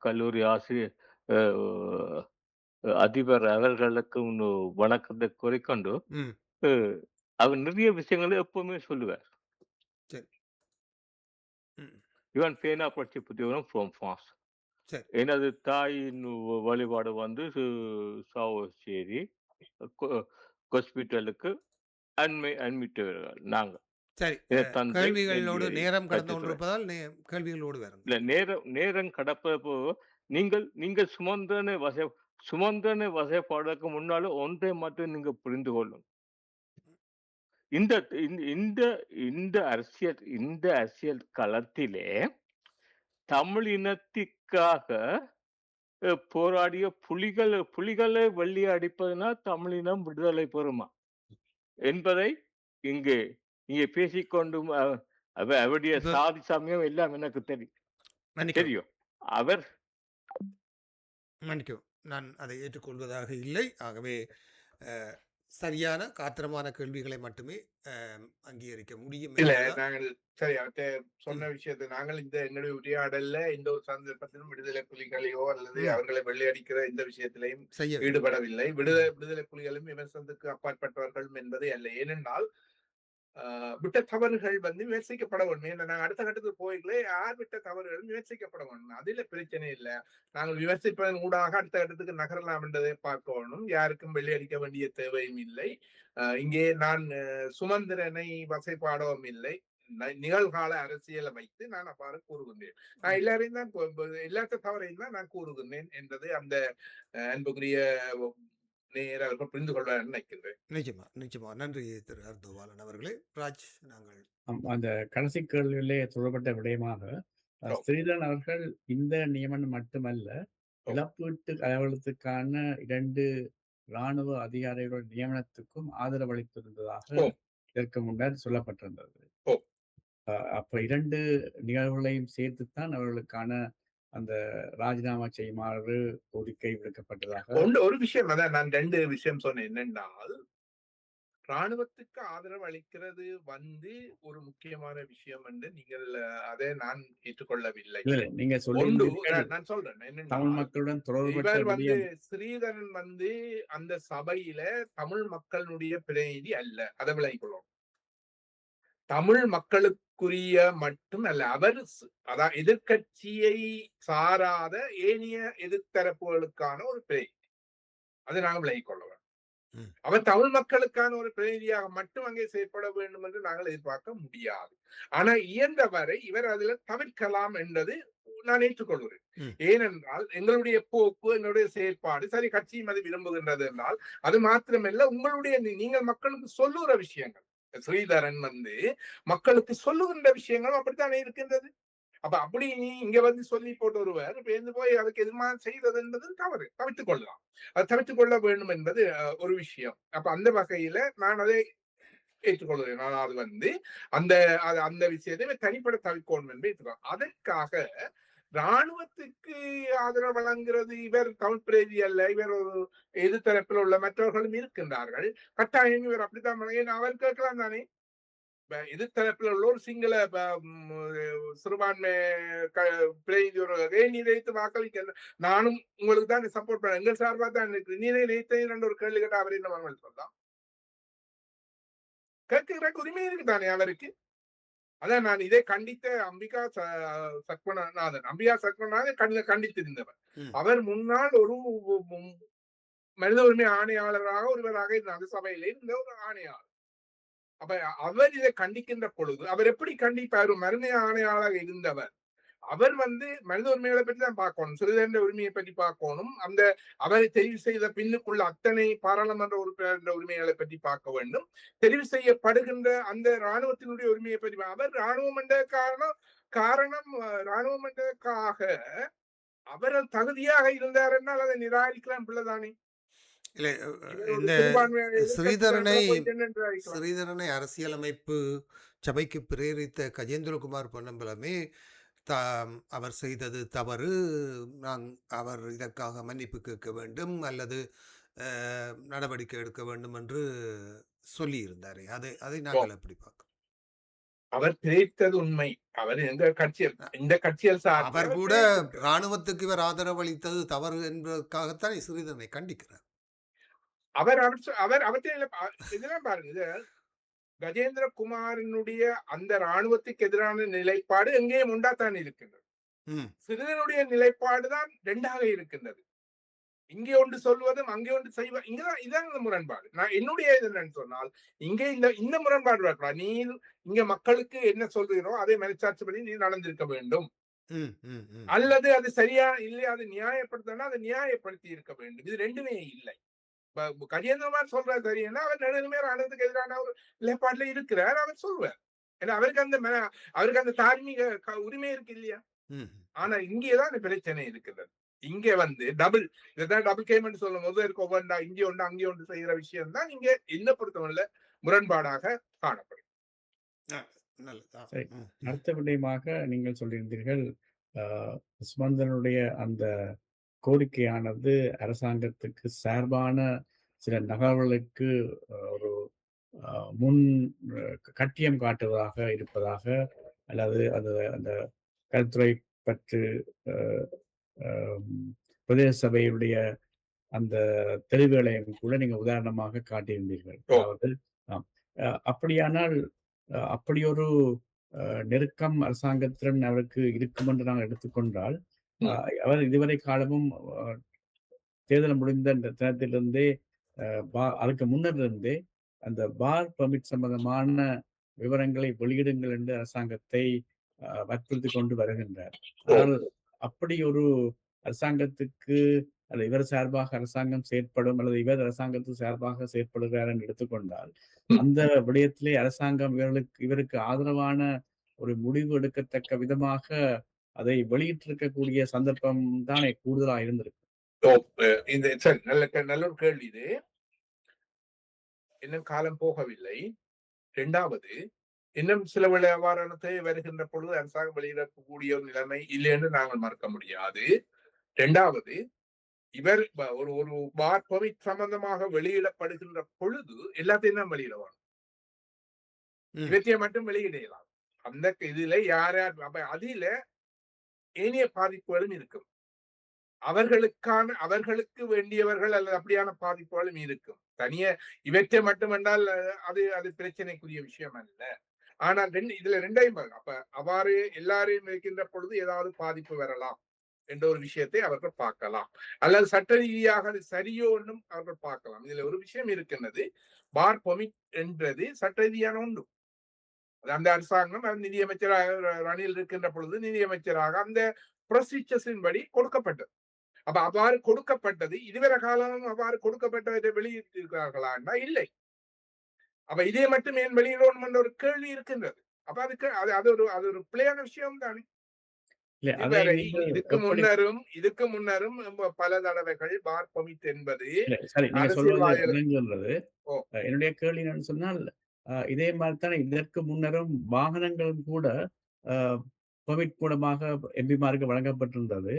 கல்லூரி ஆசிரியர் அதிபர் அவர்களுக்கு வணக்கத்தை குறிக்கொண்டு அவர் நிறைய விஷயங்களை எப்பவுமே சொல்லுவார். இவன் பேனா பற்றி புத்தியவனும் ஃப்ரம் ஃப்ரான்ஸ். எனது தாயின் வழிபாடு வந்து சாவச்சேரி ஹாஸ்பிட்டலுக்கு அண்மிட்டவர்கள் நாங்கள். கேள்விகளோடு நேரம் கடந்து கொண்டிருப்பதால் கேள்விகளோடு இல்ல நேரம் கடப்போ நீங்கள் சுமந்திரனை வசைப்பாடுறதுக்கு முன்னாலும் ஒன்றை மட்டும் நீங்க புரிந்து கொள்ளும். இந்த அரசியல் களத்திலே தமிழ் இனத்திற்காக போராடிய புலிகளை வெள்ளி அடிப்பதுனா தமிழினம் விடுதலை பெறுமா என்பதை இங்கே பேசிக்கொண்டு அவருடைய சாதி சமயம் எல்லாம் எனக்கு தெரியும். அவர் மன்னிக்கும், நான் அதை ஏற்றுக்கொள்வதாக இல்லை. ஆகவே சரியான காத்திரமான கேள்விகளை மட்டுமே அங்கீகரிக்க முடியும் இல்ல என்பதுதான். நாங்கள் சரி அவர்ட்ட சொன்ன ம், விஷயத்தை நாங்கள் இந்த எங்களுடைய உரையாடல்ல எந்த ஒரு சந்தர்ப்பத்திலும் விடுதலை புலிகளையோ அல்லது ம். அவர்களை வெள்ளையடிக்கிற இந்த விஷயத்திலையும் செய்யவில்லை. ஈடுபடவில்லை. ம், விடுதலை புலிகளும் விமர்சனத்துக்கு அப்பாற்பட்டவர்கள் என்பது அல்ல. ஏனென்றால் விட்ட தவறுகள் வந்து விமர்சிக்கப்பட வேண்டும். ஏன்னா நாங்க அடுத்த கட்டத்துக்கு போய்களே யார் விட்ட தவறுகள் விமர்சிக்கப்பட வேண்டும். அதுல பிரச்சனை இல்லை. நாங்கள் விமர்சிப்பதன் ஊடாக அடுத்த கட்டத்துக்கு நகரலாம் என்றதை பார்க்க வேணும். யாருக்கும் வெள்ளையடிக்க வேண்டிய தேவையும் இல்லை. இங்கே நான் சுமந்திரனை வசைபாடவும் இல்லை. நிகழ்கால அரசியலை வைத்து நான் அவ்வாறு கூறுகின்றேன். நான் ம். எல்லாரையும் தான் எல்லாத்த தவறையும் தான் நான் கூறுகின்றேன் என்பது அந்த அன்புக்குரிய நேயர் அவர்கள் புரிந்து கொள்வார் நினைக்கின்றேன். நிச்சயமா, நிச்சயமா. நன்றி திரு அர்த்தவாளன் அவர்களே. ராஜ், நாங்கள் அந்த கடைசி கேள்வியிலே தொடர்பட்ட விடயமாக ஓ, ஸ்ரீதரன் அவர்கள் இந்த நியமனம் மட்டுமல்ல, ஓ, இழப்பீட்டு அலுவலகத்துக்கான 2 இராணுவ அதிகாரிகளோட நியமனத்துக்கும் ஆதரவளித்திருந்ததாக ஓ, இதற்கு முன்னர் சொல்லப்பட்டிருந்தது. ஓ. அப்ப 2 நிகழ்வுகளையும் சேர்த்துத்தான் அவர்களுக்கான அந்த ராஜினாமா செய்யுமாறு கோரிக்கை விடுக்கப்பட்டதாக. ஒரு விஷயம் அதான் நான் 2 விஷயம் சொன்னேன். என்னென்றால், ராணுவத்துக்கு ஆதரவு அளிக்கிறது வந்து ஒரு முக்கியமான விஷயம் என்று நீங்கள் அதை நான் ஏற்றுக்கொள்ளவில்லை. இல்ல, நீங்க ஒன்று சொல்லியிருந்தீர்கள் நான் சொல்றேன் தமிழ் என்னென்றால், மக்களுடன் தொடர்பட்ட இவர் வந்து விடயம். ஸ்ரீதரன் வந்து அந்த சபையில தமிழ் மக்களுடைய பிரதிநிதி அல்ல. அதை விளங்கிக் கொள்ளணும். தமிழ் மக்களுக்குரிய மட்டும் அல்ல. அவர் அதான் எதிர்க்கட்சியை சாராத ஏனைய எதிர்த்தரப்புகளுக்கான ஒரு பிரதிநிதி. அதை நாங்கள் விளங்கிக் கொள்ள வேண்டும். ம், அவர் தமிழ் மக்களுக்கான ஒரு பிரதிநிதியாக மட்டும் அங்கே செயற்பட வேண்டும் என்று நாங்கள் எதிர்பார்க்க முடியாது. ஆனா இயன்றவரை இவர் அதுல தவிர்க்கலாம் என்றது நான் ஏற்றுக்கொள்கிறேன். ம். ஏனென்றால் எங்களுடைய போக்கு எங்களுடைய செயற்பாடு சரி கட்சியும் அது விரும்புகின்றது என்றால் அது மாத்திரமல்ல உங்களுடைய நீங்கள் மக்களுக்கு சொல்லுகிற விஷயங்கள் ஸ்ரீதரன் வந்து மக்களுக்கு சொல்லுகின்ற விஷயங்களும் அப்படித்தானே இருக்கின்றது. அப்ப அப்படி நீ இங்க வந்து சொல்லி போட்டு ஒருவர் பேர்ந்து போய் அதுக்கு எதிர்மா செய்தது என்பது தவறு. தவிர்த்துக் கொள்ளலாம். அது தவிர்த்துக் கொள்ள வேண்டும் என்பது ஒரு விஷயம். அப்ப அந்த வகையில நான் அதை ஏற்றுக்கொள்கிறேன். ஆனால் அது வந்து அந்த அந்த விஷயத்தை தனிப்பட தவிர்க்கணும் என்று ஏற்றுக்கொள்ளும். அதற்காக ராணுவத்துக்கு ஆதரவு வழங்குகிறது இவர் தமிழ் பிரதி அல்ல. இவர் ஒரு எதிர்த்தரப்பில் உள்ள மற்றவர்களும் இருக்கின்றார்கள். கட்டாயம் இவர் அப்படித்தான் அவர் கேட்கலாம் தானே. எதிர்த்தரப்பில் உள்ள ஒரு சிங்கள சிறுபான்மை பிரதிநிதி ஒரு நீ நினைத்து வாக்களிக்க நானும் உங்களுக்கு தான் சப்போர்ட் பண்ண எங்கள் சார்பா தான் இருக்கு. நீ நினைத்த ஒரு கேள்வி கேட்டா அவர் என்ன வாங்க சொல்லலாம். கேட்கிற உரிமை இருக்குதானே அவருக்கு. அதான் நான் இதை கண்டித்த அம்பிகா சக்மநாதன் கண்டித்திருந்தவர். ம். அவர் முன்னால் ஒரு மனித உரிமை ஆணையாளராக ஒருவராக இருந்த சபையிலே இருந்த ஒரு ஆணையாளர். அப்ப அவர் இதை கண்டிக்கின்ற பொழுது அவர் எப்படி கண்டிப்பார்? மருமை ஆணையாளராக இருந்தவர் அவர் வந்து மனித உரிமைகளை பற்றி தான் பார்க்கணும். சிறுதண்ட உரிமையை பற்றி பார்க்கணும். அந்த அவரை தெரிவு செய்த பின்னுக்குள்ள அத்தனை பாராளுமன்ற உறுப்பினர் உரிமைகளை பற்றி பார்க்க வேண்டும். தெரிவு செய்யப்படுகின்ற அந்த இராணுவத்தினுடைய உரிமையை பற்றி அவர் இராணுவம் என்ற காரணம் இராணுவம் என்றதுக்காக அவர் தகுதியாக இருந்தார் என்றால் அதை நிராகரிக்கலாம் பிள்ளைதானே. இல்லை, இவர் ஒரு இந்த சிறுபான்மை ஸ்ரீதரனை நிராகரிக்கலாம். ஸ்ரீதரனை அரசியலமைப்பு சபைக்கு பிரேரித்த கஜேந்திரகுமார் பொன்னம்பலமே அவர் செய்தது தவறு, அவர் இதற்காக மன்னிப்பு கேட்க வேண்டும் அல்லது நடவடிக்கை எடுக்க வேண்டும் என்று சொல்லியிருந்தாரே. அதை அதை நாங்கள் எப்படி பார்க்க? அவர் பிரித்தது உண்மை. அவர் எந்த கட்சியில் இந்த கட்சியில் அவர் கூட ராணுவத்துக்கு இவர் ஆதரவு அளித்தது தவறு என்பதற்காகத்தான் ஸ்ரீதரனை கண்டிக்கிறார். அவர் அவர் அவற்றை இதெல்லாம் பாருங்க. கஜேந்திர குமாரினுடைய அந்த ராணுவத்துக்கு எதிரான நிலைப்பாடு எங்கேயும் உண்டாத்தான் இருக்கின்றது. சிறுவனுடைய நிலைப்பாடு தான் ரெண்டாக இருக்கின்றது. இங்கே ஒன்று சொல்வதும் அங்கே ஒன்று செய்வ இங்கதான் இதான் இந்த முரண்பாடு. நான் என்னுடைய இது என்னன்னு சொன்னால் இங்கே இந்த முரண்பாடு இருக்கலாம். நீ இங்க மக்களுக்கு என்ன சொல்றீரோ அதை மனச்சாட்சிப்படி நீ நடந்திருக்க வேண்டும். அல்லது அது சரியா இல்லையா அதை நியாயப்படுத்தினா அதை நியாயப்படுத்தி இருக்க வேண்டும். இது ரெண்டுமே இல்லை. கஜேந்திரகுமார் சொல்றாரு சரியா அவர் நடுநிலைமை ராணுவத்துக்கு எதிரான ஒரு நிலைப்பாட்டுல இருக்கிறார். அவர் சொல்வார். ஏன்னா அவருக்கு அந்த தார்மீக உரிமை இருக்கு இல்லையா. ஆனா இங்கேதான் அந்த பிரச்சனை இருக்கிறது. இங்க வந்து இதான் டபுள் கேமெண்ட் சொல்லும் போது இருக்க ஒவ்வொன்றா இங்கே ஒன்று அங்கே ஒன்று செய்யற விஷயம் தான் இங்க என்ன பொறுத்தவரையில முரண்பாடாக காணப்படும். அடுத்த விடயமாக நீங்கள் சொல்லியிருந்தீர்கள் சுமந்திரனுடைய அந்த கோரிக்கையானது அரசாங்கத்துக்கு சார்பான சில நகர்வுகளுக்கு ஒரு முன் கட்டியம் காட்டுவதாக இருப்பதாக, அல்லது அது அந்த கருத்துரை பற்று பிரதேச சபையுடைய அந்த தெளிவுகளையும் கூட நீங்க உதாரணமாக காட்டியிருந்தீர்கள். அதாவது அப்படியானால் அப்படி ஒரு நெருக்கம் அரசாங்கத்துடன் அவருக்கு இருக்கும் என்று நாங்கள் எடுத்துக்கொண்டால், அவர் இதுவரை காலமும் தேர்தல் முடிந்த அந்த தினத்திலிருந்தே அதுக்கு முன்னர் இருந்தே அந்த பார் பெர்மிட் சம்பந்தமான விவரங்களை வெளியிடுங்கள் என்று அரசாங்கத்தை வற்புறுத்தி கொண்டு வருகின்றார். ஆனால் அப்படி ஒரு அரசாங்கத்துக்கு அல்லது இவர் சார்பாக அரசாங்கம் செயற்படும் அல்லது இவர் அரசாங்கத்துக்கு சார்பாக செயற்படுகிறார் என்று எடுத்துக்கொண்டால், அந்த விடயத்திலே அரசாங்கம் இவருக்கு ஆதரவான ஒரு முடிவு எடுக்கத்தக்க விதமாக அதை வெளியிட்டிருக்கக்கூடிய சந்தர்ப்பம் தானே கூடுதலாக இருந்திருக்கு. சரி, நல்ல ஒரு கேள்வி இது. இன்னும் காலம் போகவில்லை. இரண்டாவது, இன்னும் சில வியாபாரத்தை வருகின்ற பொழுது அரசாங்கம் வெளியிடக்கூடிய ஒரு நிலைமை இல்லை என்று நாங்கள் மறுக்க முடியாது. இரண்டாவது, இவர் ஒரு பார் பெர்மிட் சம்பந்தமாக வெளியிடப்படுகின்ற பொழுது எல்லாத்தையும் தான் வெளியிடுவாங்க. இவற்றை மட்டும் வெளியிடலாம். அந்த இதுல யார் யார் அதில ஏனைய பாதிப்புகளும் இருக்கும். அவர்களுக்கு வேண்டியவர்கள் அல்லது அப்படியான பாதிப்புகளும் இருக்கும். தனிய இவற்றை மட்டுமென்றால் அது பிரச்சனைக்குரிய விஷயம் அல்ல. ஆனால் இதுல ரெண்டையும் அப்ப அவ்வாறு எல்லாரையும் இருக்கின்ற பொழுது ஏதாவது பாதிப்பு வரலாம் என்ற ஒரு விஷயத்தை அவர்கள் பார்க்கலாம், அல்லது சட்ட ரீதியாக அது சரியோ ஒன்றும் அவர்கள் பார்க்கலாம். இதுல ஒரு விஷயம் இருக்கின்றது, பார் பெர்மிட் என்றது சட்ட ரீதியான ஒன்று. அந்த அரசாங்கம் நிதியமைச்சராக ரணில் இருக்கின்ற பொழுது நிதியமைச்சராக அந்த ப்ரொசீஜர்ஸின் படி கொடுக்கப்பட்டது. அப்ப அவ்வாறு கொடுக்கப்பட்டது இதுவரை காலம் அவ்வாறு கொடுக்கப்பட்டதை வெளியிட்டிருக்கிறார்களா? இல்லை. அப்ப இதே மட்டும் ஏன் வெளியிடணும் என்ற ஒரு கேள்வி இருக்கின்றது. அப்ப அதுக்கு அது ஒரு பிள்ளையான விஷயம் தானே. இதுக்கு முன்னரும் பல தடவைகள் பார் பெர்மிட் என்பது என்னுடைய கேள்வி என்னன்னு சொன்னால், இதே மாதிரித்தானே இதற்கு முன்னரும் வாகனங்களும் கூட பெர்மிட் மூலமாக எம்பிமாருக்கு வழங்கப்பட்டிருந்தது.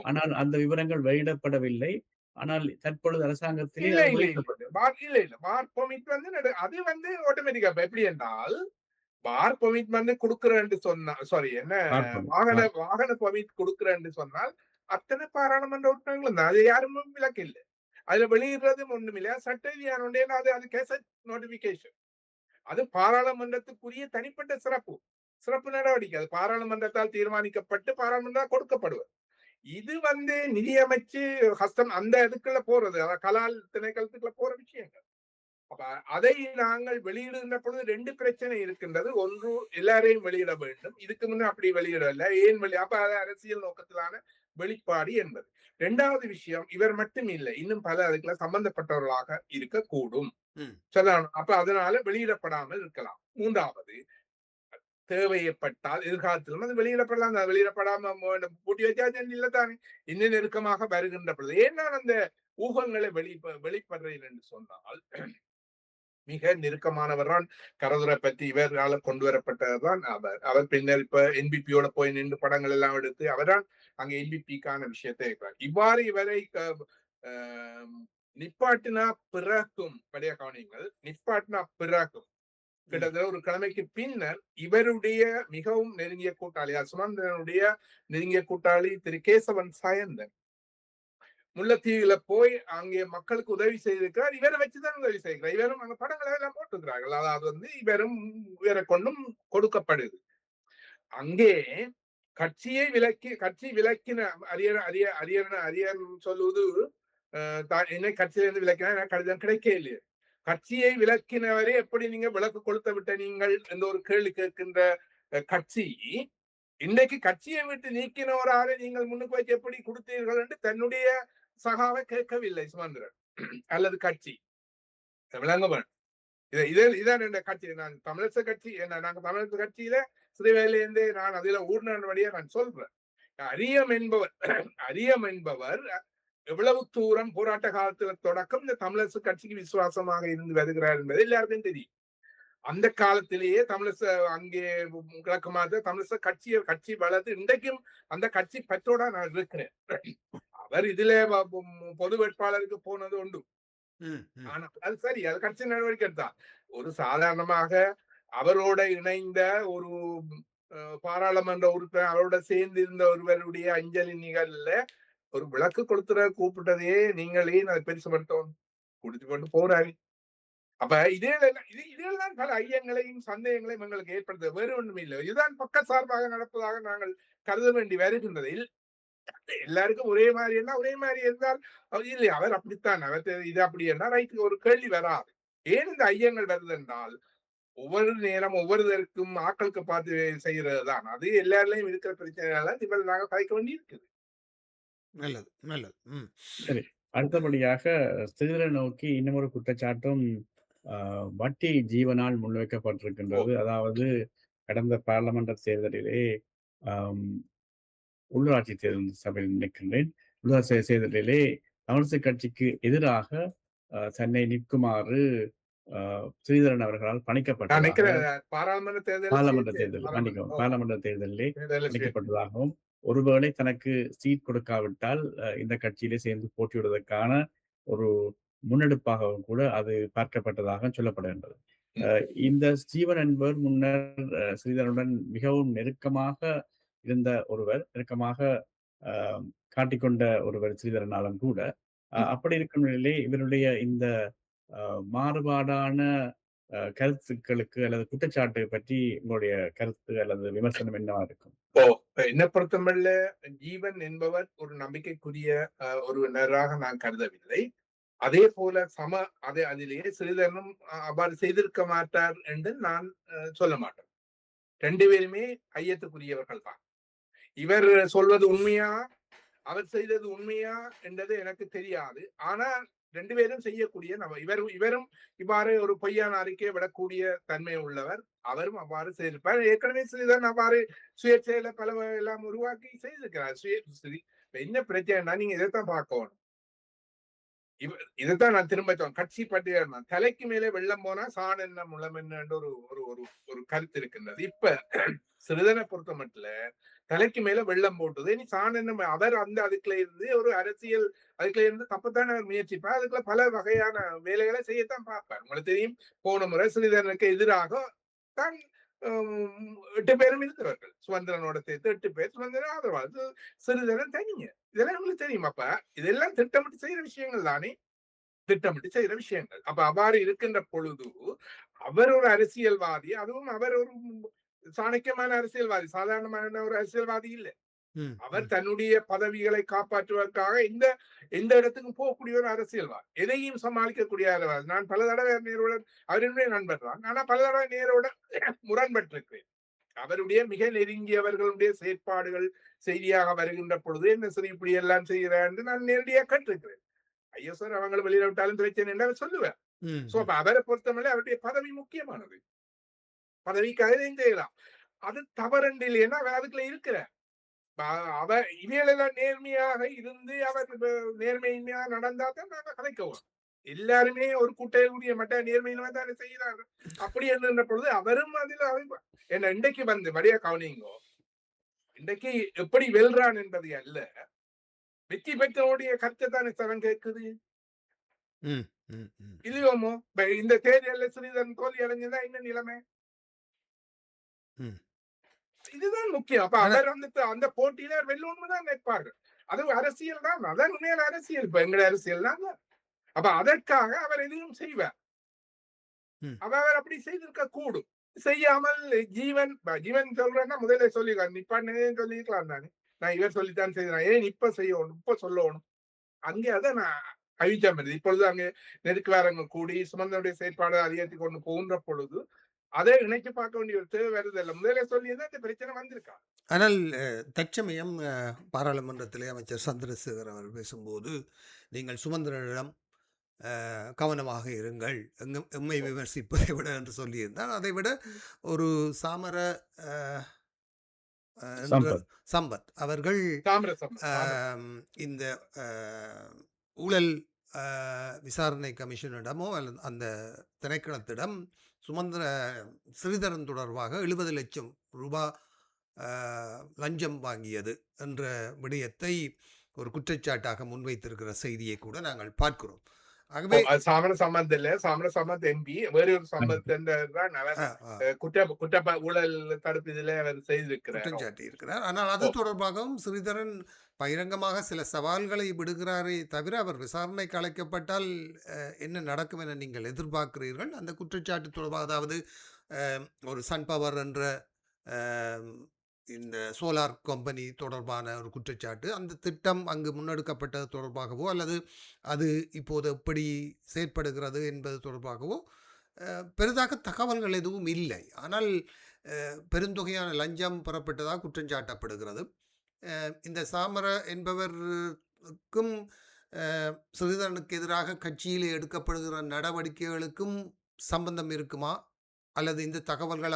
ஆனால் அந்த விவரங்கள் வெளியிடப்படவில்லை. ஆனால் தற்பொழுது அரசாங்கத்திலே பார் பெர்மிட் அது ஆட்டோமேட்டிக்கா எப்படி என்றால், பார் பெர்மிட் கொடுக்கிறேன்னு சொன்னா வாகன பெர்மிட் கொடுக்கிறேன்னு சொன்னால் அத்தனை பாராளுமன்ற உறுப்பினர்களும் தான். அது யாரும் விலக்கு இல்லை. அதுல வெளியிடுறதும் ஒண்ணும் இல்லையா, சட்ட ரீதியான அது கேசட் நோட்டிபிகேஷன். அது பாராளுமன்றத்துக்குரிய தனிப்பட்ட சிறப்பு நடவடிக்கை. அது பாராளுமன்றத்தால் தீர்மானிக்கப்பட்டு பாராளுமன்றம் கொடுக்கப்படுவது. இது நிதியமைச்சு ஹஸ்தம் அந்த இதுக்குள்ள போறது, கலால் திணைக்களத்துக்குள்ள போற விஷயங்கள். அப்ப அதை நாங்கள் வெளியிடுகின்ற பொழுது ரெண்டு பிரச்சனை இருக்கின்றது. ஒன்று, எல்லாரையும் வெளியிட வேண்டும். இதுக்கு முன்ன அப்படி வெளியிடல, ஏன் அப்ப அரசியல் நோக்கத்திலான வெளிப்பாடு என்பது. இரண்டாவது விஷயம், இவர் மட்டும் இல்லை, இன்னும் பல அதுக்குள்ள சம்பந்தப்பட்டவர்களாக இருக்கக்கூடும். அப்ப அதனால வெளியிடப்படாமல் இருக்கலாம். மூன்றாவது, தேவைப்பட்டால் எதிர்காலத்திலும் அது வெளியிடப்படலாம். வெளியிடப்படாம பூட்டி வச்சா இல்லதானே. இன்னும் நெருக்கமாக வருகின்ற பொழுது ஏன் நான் அந்த ஊகங்களை வெளிப்படுறேன் என்று சொன்னால், மிக நெருக்கமானவர் தான் கரதுரை பற்றி இவரால் கொண்டு வரப்பட்டதுதான் அவர் பின்னர் இப்ப என்பிபியோட போய் நின்று படங்கள் எல்லாம் எடுத்து அவர்தான் அங்க என்பிபிக்கான விஷயத்தை இருக்கிறார். இவ்வாறு இவரை நிப்பாட்டினா பிறகும் பழைய கவனிங்கள், நிப்பாட்டினா பிறகும் கிட்டத்தட்ட ஒரு கிழமைக்கு பின்னர் இவருடைய மிகவும் நெருங்கிய கூட்டாளி, சுமந்திரனுடைய நெருங்கிய கூட்டாளி திரு கேசவன் சாயந்தன் முல்லைத்தீவுல போய் அங்கே மக்களுக்கு உதவி செய்திருக்கிறார். இவரை வச்சுதான் உதவி செய்கிறார். இவரும் அங்க படங்களை எல்லாம் போட்டிருக்கிறார்கள். அதாவது இவரை கொண்டும் கொடுக்கப்படுது. அங்கே கட்சி விலக்கின அரியர் சொல்லுவது என்ன, கட்சியில இருந்து விலக்கினா கடிதம் கிடைக்க இல்லையே. கட்சியை விலக்கினவரே எப்படி நீங்க விலக்கு கொடுத்து விட்ட நீங்கள் என்ற ஒரு கேள்வி கேட்கின்ற கட்சி, இன்றைக்கு கட்சியை விட்டு நீக்கினவராக நீங்கள் முன்னுக்கு வச்சு எப்படி கொடுத்தீர்கள் என்று தன்னுடைய சகாவை கேட்கவில்லை சுமந்திரன் அல்லது கட்சி. விளங்குவன் இதான் என்ற கட்சி. நான் தமிழரசு கட்சி, நாங்க தமிழரசு கட்சியில சிறுவேலையிலிருந்தே நான் அதுல ஊர்னபடியா நான் சொல்றேன். அரியம் என்பவர் எவ்வளவு தூரம் போராட்ட காலத்துல தொடக்கம் இந்த தமிழரசு கட்சிக்கு விசுவாசமாக இருந்து வருகிறார் என்பது எல்லாருக்கும் தெரியும். அந்த காலத்திலேயே தமிழரசு அங்கே கிழக்கு மாத தமிழரசு கட்சி வளர்த்து இன்றைக்கும் அந்த கட்சி பற்றோட நான் இருக்கிறேன். அவர் இதுல பொது வேட்பாளருக்கு போனது உண்டு. ஆனா அது சரி, அது கட்சி நடவடிக்கை தான். ஒரு சாதாரணமாக அவரோட இணைந்த ஒரு பாராளுமன்ற உறுப்பினர், அவரோட சேர்ந்து இருந்த ஒருவருடைய அஞ்சலி நிகழ்வுல ஒரு விளக்கு கொளுத்துற கூப்பிட்டதையே நீங்கள் ஏன் அதை பெருசுபடுத்தணும்? குடிச்சு கொண்டு போறாரு. அப்ப இதெல்லாம் பல ஐயங்களையும் சந்தேகங்களையும் எங்களுக்கு ஏற்படுத்த வேறு ஒன்றும் இல்லை. இதுதான் பக்கச்சார்பாக நடப்பதாக நாங்கள் கருத வேண்டி வருகின்றது. எல்லாருக்கும் ஒரே மாதிரி இருந்தா ஒரே மாதிரி இருந்தால் இல்லை அவர் அப்படித்தான் அவர் இது அப்படி என்றால் ரைட்டு ஒரு கேள்வி வராது. ஏன் இந்த ஐயங்கள் வருது என்றால் ஒவ்வொரு நேரம் ஒவ்வொருத்தருக்கும் ஆக்களுக்கு பார்த்து செய்யறது தான். அது எல்லாருலயும் இருக்கிற பிரச்சனைனால இவள் நாங்க கலைக்க வேண்டி இருக்குது. நல்லது, நல்லது. சரி. அடுத்தபடியாக ஸ்திரீகளை நோக்கி இன்னமொரு குற்றச்சாட்டும் வட்டி ஜீவனால் முன்வைக்கப்பட்டிருக்கின்றது. அதாவது கடந்த பாராளுமன்ற தேர்தலிலே ஆம், உள்ளாட்சி தேர்தல் சபையில் நிற்கின்றேன். உள்ளாட்சி தேர்தலிலே தமிழிசை கட்சிக்கு எதிராக தன்னை நிற்குமாறு ஸ்ரீதரன் அவர்களால் நான் பணிக்கப்பட்டதாக நினைக்கிறேன் பாராளுமன்ற பாராளுமன்ற தேர்தலிலே பணிக்கப்பட்டதாகவும் ஒருவேளை தனக்கு சீட் கொடுக்காவிட்டால் இந்த கட்சியிலே சேர்ந்து போட்டியிடுவதற்கான ஒரு முன்னெடுப்பாகவும் கூட அது பார்க்கப்பட்டதாக சொல்லப்படுகின்றது. இந்த ஸ்டீவன் என்பவர் முன்னர் ஸ்ரீதரனுடன் மிகவும் நெருக்கமாக இருந்த ஒருவர், நெருக்கமாக காட்டிக்கொண்ட ஒருவர் ஸ்ரீதரனாலும் கூட. அப்படி இருக்கும் நிலையிலே இவருடைய இந்த மாறுபாடான கருத்துக்களுக்கு அல்லது குற்றச்சாட்டு பற்றி உங்களுடைய கருத்து அல்லது விமர்சனம் என்னவா இருக்கும்? என்ன பொறுத்தமல்ல ஜீவன் என்பவர் ஒரு நம்பிக்கைக்குரிய ஒருவராக நான் கருதவில்லை. அதே போல அதிலேயே சிறிதனும் அவ்வாறு செய்திருக்க மாட்டார் என்று நான் சொல்ல மாட்டேன். ரெண்டு பேருமே ஐயத்துக்குரியவர்கள் தான். இவர் சொல்வது உண்மையா அவர் செய்தது உண்மையா என்றது எனக்கு தெரியாது. ஆனா ரெண்டு பேரும் செய்யக்கூடிய இவரும் இவ்வாறு ஒரு பொய்யான அறிக்கையை விடக்கூடிய தன்மை உள்ளவர். அவரும் அவ்வாறு செய்திருப்பார். ஏற்கனவே சிறிதன் அவ்வாறு சுயேட்சையில பல எல்லாம் உருவாக்கி செய்திருக்கிறார். என்ன பிரச்சனைனா நீங்க இதைத்தான் பார்க்கணும். இதைத்தான் நான் திரும்ப சொன்னேன். கட்சி பட்டியல் தலைக்கு மேலே வெள்ளம் போனா சாண் என்ன முளம் என்ன ஒரு ஒரு கருத்து இருக்கின்றது. இப்ப சிறிதனை பொறுத்த மட்டும் தலைக்கு மேல வெள்ளம் போட்டுது. இனி சாண் என்ன அவர் அந்த அதுக்குள்ள இருந்து ஒரு அரசியல் அதுக்குள்ள இருந்து தப்பத்தான முயற்சிப்பார். அதுக்குள்ள பல வகையான வேலைகளை செய்யத்தான் பார்ப்பார். உங்களுக்கு தெரியும், போன முறை சிறிதனுக்கு எதிராக தான் 8 பேரும் இருக்கிறார்கள். சுதந்திரனோட சேர்த்து 8 பேர் சுதந்திரன் ஆதரவாளர், சிறிதரன் தனிங்க. இதெல்லாம் உங்களுக்கு தெரியும். அப்ப இதெல்லாம் திட்டமிட்டு செய்யற விஷயங்கள் தானே, திட்டமிட்டு செய்யற விஷயங்கள். அப்ப அவ்வாறு இருக்கின்ற பொழுது அவர் ஒரு அரசியல்வாதி, அதுவும் அவர் ஒரு சாணக்கியமான அரசியல்வாதி, சாதாரணமான ஒரு அரசியல்வாதி இல்லை. அவர் தன்னுடைய பதவிகளை காப்பாற்றுவதற்காக எந்த இடத்துக்கும் போகக்கூடிய ஒரு அரசியல்வாதி, எதையும் சமாளிக்கக்கூடிய அரசியல்வாதி. நான் பல தடவை நேருடன் அவருடைய நண்பர் தான். ஆனா பல தடவை நேரோட முரண்பட்டிருக்கிறேன். அவருடைய மிக நெருங்கியவர்களுடைய செயற்பாடுகள் செய்தியாக வருகின்ற பொழுது என்ன சரி இப்படி எல்லாம் செய்கிறார் என்று நான் நேரடியாக கேட்டிருக்கிறேன். ஐயோ சார், அவங்களை வெளியில விட்டாலும் பிரச்சனை என்று அவர் சொல்லுவார். சோ அப்ப அவரை பொறுத்தவரை அவருடைய பதவி முக்கியமானது. பதவிக்காக செய்யலாம், அது தவறண்டு இல்லைன்னா அவர் அதுக்குள்ள இருக்கிற அவர் இவையெல்லாம் நேர்மையாக இருந்து அவர் நேர்மையாக நடந்தா தான் நாங்க கதைக்கவும். எல்லாருமே ஒரு கூட்டைய மட்ட நேர்மையில தானே செய்யறாங்க. அப்படி என்ற பொழுது அவரும் அதில் என்ன இன்றைக்கு வந்து வடியா கவனிங்கோ, இன்றைக்கு எப்படி வெல்றான் என்பது அல்ல, வெற்றி பெற்றவுடைய கருத்தை தானே சரம் கேட்குது இல்லையோமோ. இந்த தேர்தலில் சிறிதன் தோல்வி அடைஞ்சதா என்ன நிலைமை? இதுதான் முக்கியம். அப்ப அவர் வந்து அந்த போட்டியில வெல்லணும்னு தான் நிற்பார்கள். அது அரசியல் தான், அதான் உண்மையான அரசியல். இப்ப எங்க அரசியல் தான். அப்ப அதற்காக அவர் எதையும் செய்வார். அவர் அப்படி செய்திருக்க கூடும். செய்யாமல் ஜீவன் சொல்றேன்னா முதல்ல சொல்லிக்கலாம், நிப்பான்னு சொல்லிருக்கலாம் தானே. நான் இவர் சொல்லித்தான் செய்யறேன், ஏன் இப்ப செய்யணும், இப்ப சொல்லணும். அங்கே அதை நான் அழிச்சா மாதிரி இப்பொழுது அங்கே நெருக்குவாரங்க கூடி சுமந்தனுடைய செயற்பாடு அதிகரித்து கொண்டு போகின்ற பொழுது அதை இணைச்சு பார்க்க வேண்டிய ஒரு தேவை வருதில்லை. முதல்ல சொல்லியிருந்தா இந்த பிரச்சனை வந்திருக்கா. ஆனால் தற்சமயம் பாராளுமன்றத்திலே அமைச்சர் சந்திரசேகர் அவர் பேசும்போது நீங்கள் சுமந்திரனிடம் கவனமாக இருங்கள், எம்மை விமர்சிப்பதை விட என்று சொல்லியிருந்தால், அதை விட ஒரு சம்பத் அவர்கள் இந்த ஊழல் விசாரணை கமிஷனிடமோ அல்லது அந்த திணைக்களத்திடம் ஸ்ரீதரன் தொடர்பாக 70 லட்சம் ரூபாய் லஞ்சம் வாங்கியது என்ற விடயத்தை ஒரு குற்றச்சாட்டாக முன்வைத்திருக்கிற செய்தியை கூட நாங்கள் பார்க்கிறோம். ஆகவே சாமர சம்பத் இல்ல, சாமர சம்பத் எம்பி, வேற ஒரு சம்பத் தான் அவர் ஊழல் தடுப்பு இதுல அவர் செய்திருக்கிறார். குற்றம் சாட்டி இருக்கிறார். ஆனால் அது தொடர்பாகவும் ஸ்ரீதரன் பகிரங்கமாக சில சவால்களை விடுகிறாரே தவிர, அவர் விசாரணைக்கு அழைக்கப்பட்டால் என்ன நடக்கும் என நீங்கள் எதிர்பார்க்கிறீர்கள்? அந்த குற்றச்சாட்டு தொடர்பாக, அதாவது ஒரு சன் பவர் என்ற இந்த சோலார் கம்பெனி தொடர்பான ஒரு குற்றச்சாட்டு, அந்த திட்டம் அங்கு முன்னெடுக்கப்பட்டது தொடர்பாகவோ அல்லது அது இப்போது எப்படி செயற்படுகிறது என்பது தொடர்பாகவோ பெரிதாக தகவல்கள் எதுவும் இல்லை. ஆனால் பெருந்தொகையான லஞ்சம் பெறப்பட்டதாக குற்றம் சாட்டப்படுகிறது. இந்த சாமர என்பவருக்கும் ஸ்ரீதரனுக்கு எதிராக கட்சியில் எடுக்கப்படுகிற நடவடிக்கைகளுக்கும் சம்பந்தம் இருக்குமா, அல்லது இந்த தகவல்கள்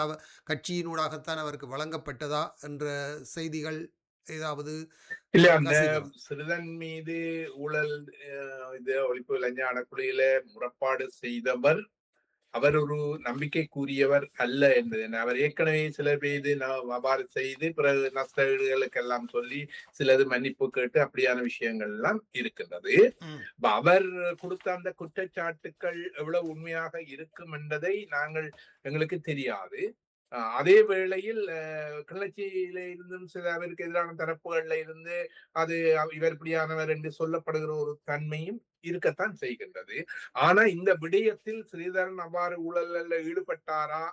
கட்சியினூடாகத்தான் அவருக்கு வழங்கப்பட்டதா என்ற செய்திகள் ஏதாவது இல்ல? அந்த சிறுதன் மீது ஊழல் இது ஒழிப்பு லஞ்ச அடக்குறையில முறைப்பாடு செய்தவர் அவர் ஒரு நம்பிக்கைக்குரியவர் அல்ல என்பது. அவர் ஏற்கனவே சில பேர் அவ்வாறு செய்து பிறகு நஷ்டங்களுக்கெல்லாம் சொல்லி சிலது மன்னிப்பு கேட்டு அப்படியான விஷயங்கள் எல்லாம் இருக்கின்றது. அவர் கொடுத்த அந்த குற்றச்சாட்டுக்கள் எவ்வளவு உண்மையாக இருக்கும் என்பதை எங்களுக்கு தெரியாது. அதே வேளையில் கிளர்ச்சியில இருந்தும் சில அவருக்கு எதிரான தரப்புகள்ல இருந்து அது இவர் இப்படியானவர் என்று சொல்லப்படுகிற ஒரு தன்மையும் இருக்கத்தான் செய்கின்றது. ஆனா இந்த விடயத்தில் ஸ்ரீதரன் அவ்வாறு ஊழல்ல ஈடுபட்டாரா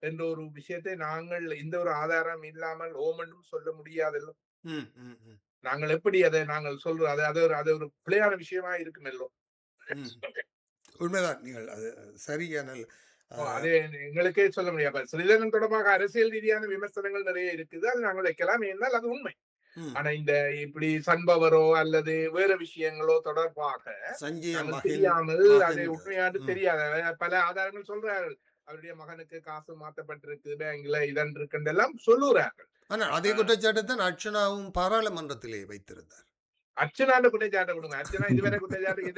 என்ற ஒரு விஷயத்தை நாங்கள் இந்த ஒரு ஆதாரம் இல்லாமல் ஓமண்டும் சொல்ல முடியாதல்ல. நாங்கள் எப்படி அதை நாங்கள் சொல்றோம்? அது ஒரு பிழையான விஷயமா இருக்குமெல்லோ. உண்மைதான், நீங்கள் அது சரியான அது எங்களுக்கே சொல்ல முடியாது. ஸ்ரீதரன் தொடர்பாக அரசியல் ரீதியான விமர்சனங்கள் நிறைய இருக்குது, அது நாங்கள் வைக்கலாம், ஏன்னால் அது உண்மை. ஆனா இந்த இப்படி சன்பவரோ அல்லது வேற விஷயங்களோ தொடர்பாக தெரியாமல் அது உண்மையானது தெரியாத பல ஆதாரங்கள் சொல்றார்கள். அவருடைய மகனுக்கு காசு மாற்றப்பட்டிருக்கு பேங்க்ல இதன் இருக்குன்றெல்லாம் சொல்லுறார்கள். ஆனா அதே குற்றச்சாட்டை அர்ச்சனாவும் பாராளுமன்றத்திலே வைத்திருந்தார். அர்ச்சனாண்ட குற்றச்சாட்டை கொடுங்க. அர்ச்சனா இதுவரை குற்றச்சாட்டு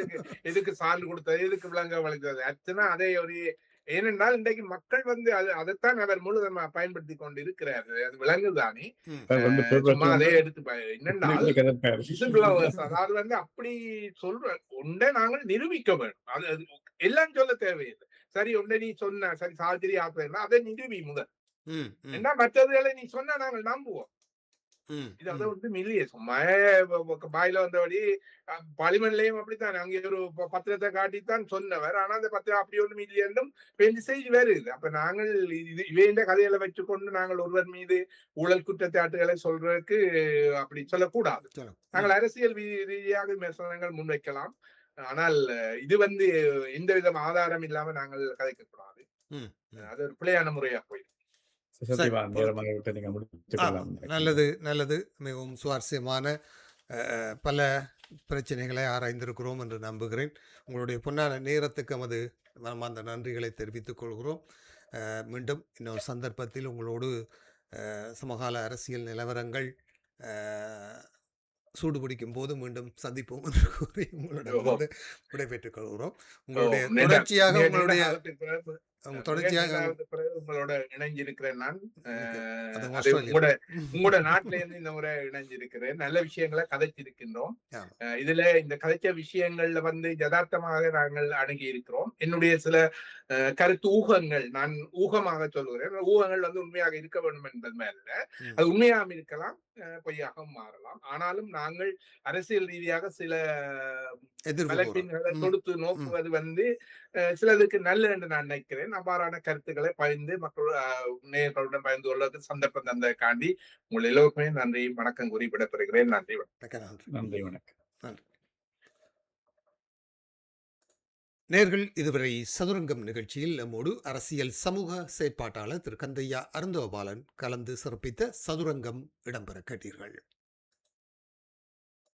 எதுக்கு சான்று கொடுத்தது, எதுக்கு விளங்க வளைத்தது? அர்ச்சனா அதே ஒரு ஏனென்றால் இன்றைக்கு மக்கள் அதைத்தான் அவர் முழுவதுமா பயன்படுத்தி கொண்டு இருக்கிறாரு. அது விளங்குதானே. சும்மா அதே எடுத்து அதாவது அப்படி சொல்ற ஒன்றை நாங்கள் நிரூபிக்க வேண்டும். அது எல்லாம் சொல்ல தேவையில்லை. சரி ஒன்றை நீ சொன்ன சரி சாதிரி ஆத்திரா அதை நிரூபி முதல். என்ன மற்றதுகளை நீ சொன்னா நாங்கள் நம்புவோம். இது அதை மில்லிய சும்மா பாயில வந்தபடி பார்லிமெண்ட்லயும் அப்படித்தான் அங்கே ஒரு பத்திரத்தை காட்டித்தான் சொன்னவர். ஆனா அந்த பத்திரம் அப்படி ஒன்றும் இல்லையென்றும் பெஞ்சு செய்தி வருது. அப்ப நாங்கள் இவைந்த கதைகளை வச்சுக்கொண்டு நாங்கள் ஒருவர் மீது ஊழல் குற்றச்சாட்டுகளை சொல்றதுக்கு அப்படி சொல்லக்கூடாது. நாங்கள் அரசியல் ரீதியாக விமர்சனங்கள் முன்வைக்கலாம். ஆனால் இது எந்த விதம் ஆதாரம் இல்லாம நாங்கள் கதைக்க கூடாது. அது ஒரு பிழையான முறையா போயிடும். நல்லது நல்லது. மிகவும் சுவாரஸ்யமான பல பிரச்சனைகளை ஆராய்ந்திருக்கிறோம் என்று நம்புகிறேன். உங்களுடைய பொன்னான நேரத்துக்கு நமது மனமார்ந்த நன்றிகளை தெரிவித்துக் கொள்கிறோம். மீண்டும் இன்னொரு சந்தர்ப்பத்தில் உங்களோடு சமகால அரசியல் நிலவரங்கள் சூடுபிடிக்கும் போது மீண்டும் சந்திப்போம் என்று கூறி உங்களிடம் விடைபெற்றுக் கொள்கிறோம். உங்களுடைய தொடர்ச்சியாக உங்களோட இணைஞ்சிருக்கிறேன். நான் உங்களோட நாட்டில இருந்து இந்த முறை இணைஞ்சிருக்கிறேன். நல்ல விஷயங்களை கதைச்சிருக்கின்றோம். இதுல இந்த கதைச்ச விஷயங்கள்ல யதார்த்தமாக நாங்கள் அணுகி இருக்கிறோம். என்னுடைய சில கருத்து ஊகங்கள் நான் ஊகமாக சொல்லுகிறேன். ஊகங்கள் உண்மையாக இருக்க வேண்டும் என்பது மேல அது உண்மையாக இருக்கலாம், பொய்யாக மாறலாம். ஆனாலும் நாங்கள் அரசியல் ரீதியாக சில தொடுத்து நோக்குவது சிலதுக்கு நல்ல என்று நான் நினைக்கிறேன். அவ்வாறான கருத்துக்களை பகிர்ந்து நேயர்களுடன் பகிர்ந்து கொள்வதற்கு சந்தர்ப்பம் தந்ததற்காண்டி உங்கள் எல்லோருக்குமே நன்றி வணக்கம் கூறி விடைபெறுகிறேன். நன்றி வணக்கம். நேர்கள் இதுவரை சதுரங்கம் நிகழ்ச்சியில் நம்மோடு அரசியல் சமூக செயற்பாட்டாளர் திரு கந்தையா அருந்தோபாலன் கலந்து சிறப்பித்த சதுரங்கம் இடம்பெற கேட்டீர்கள்.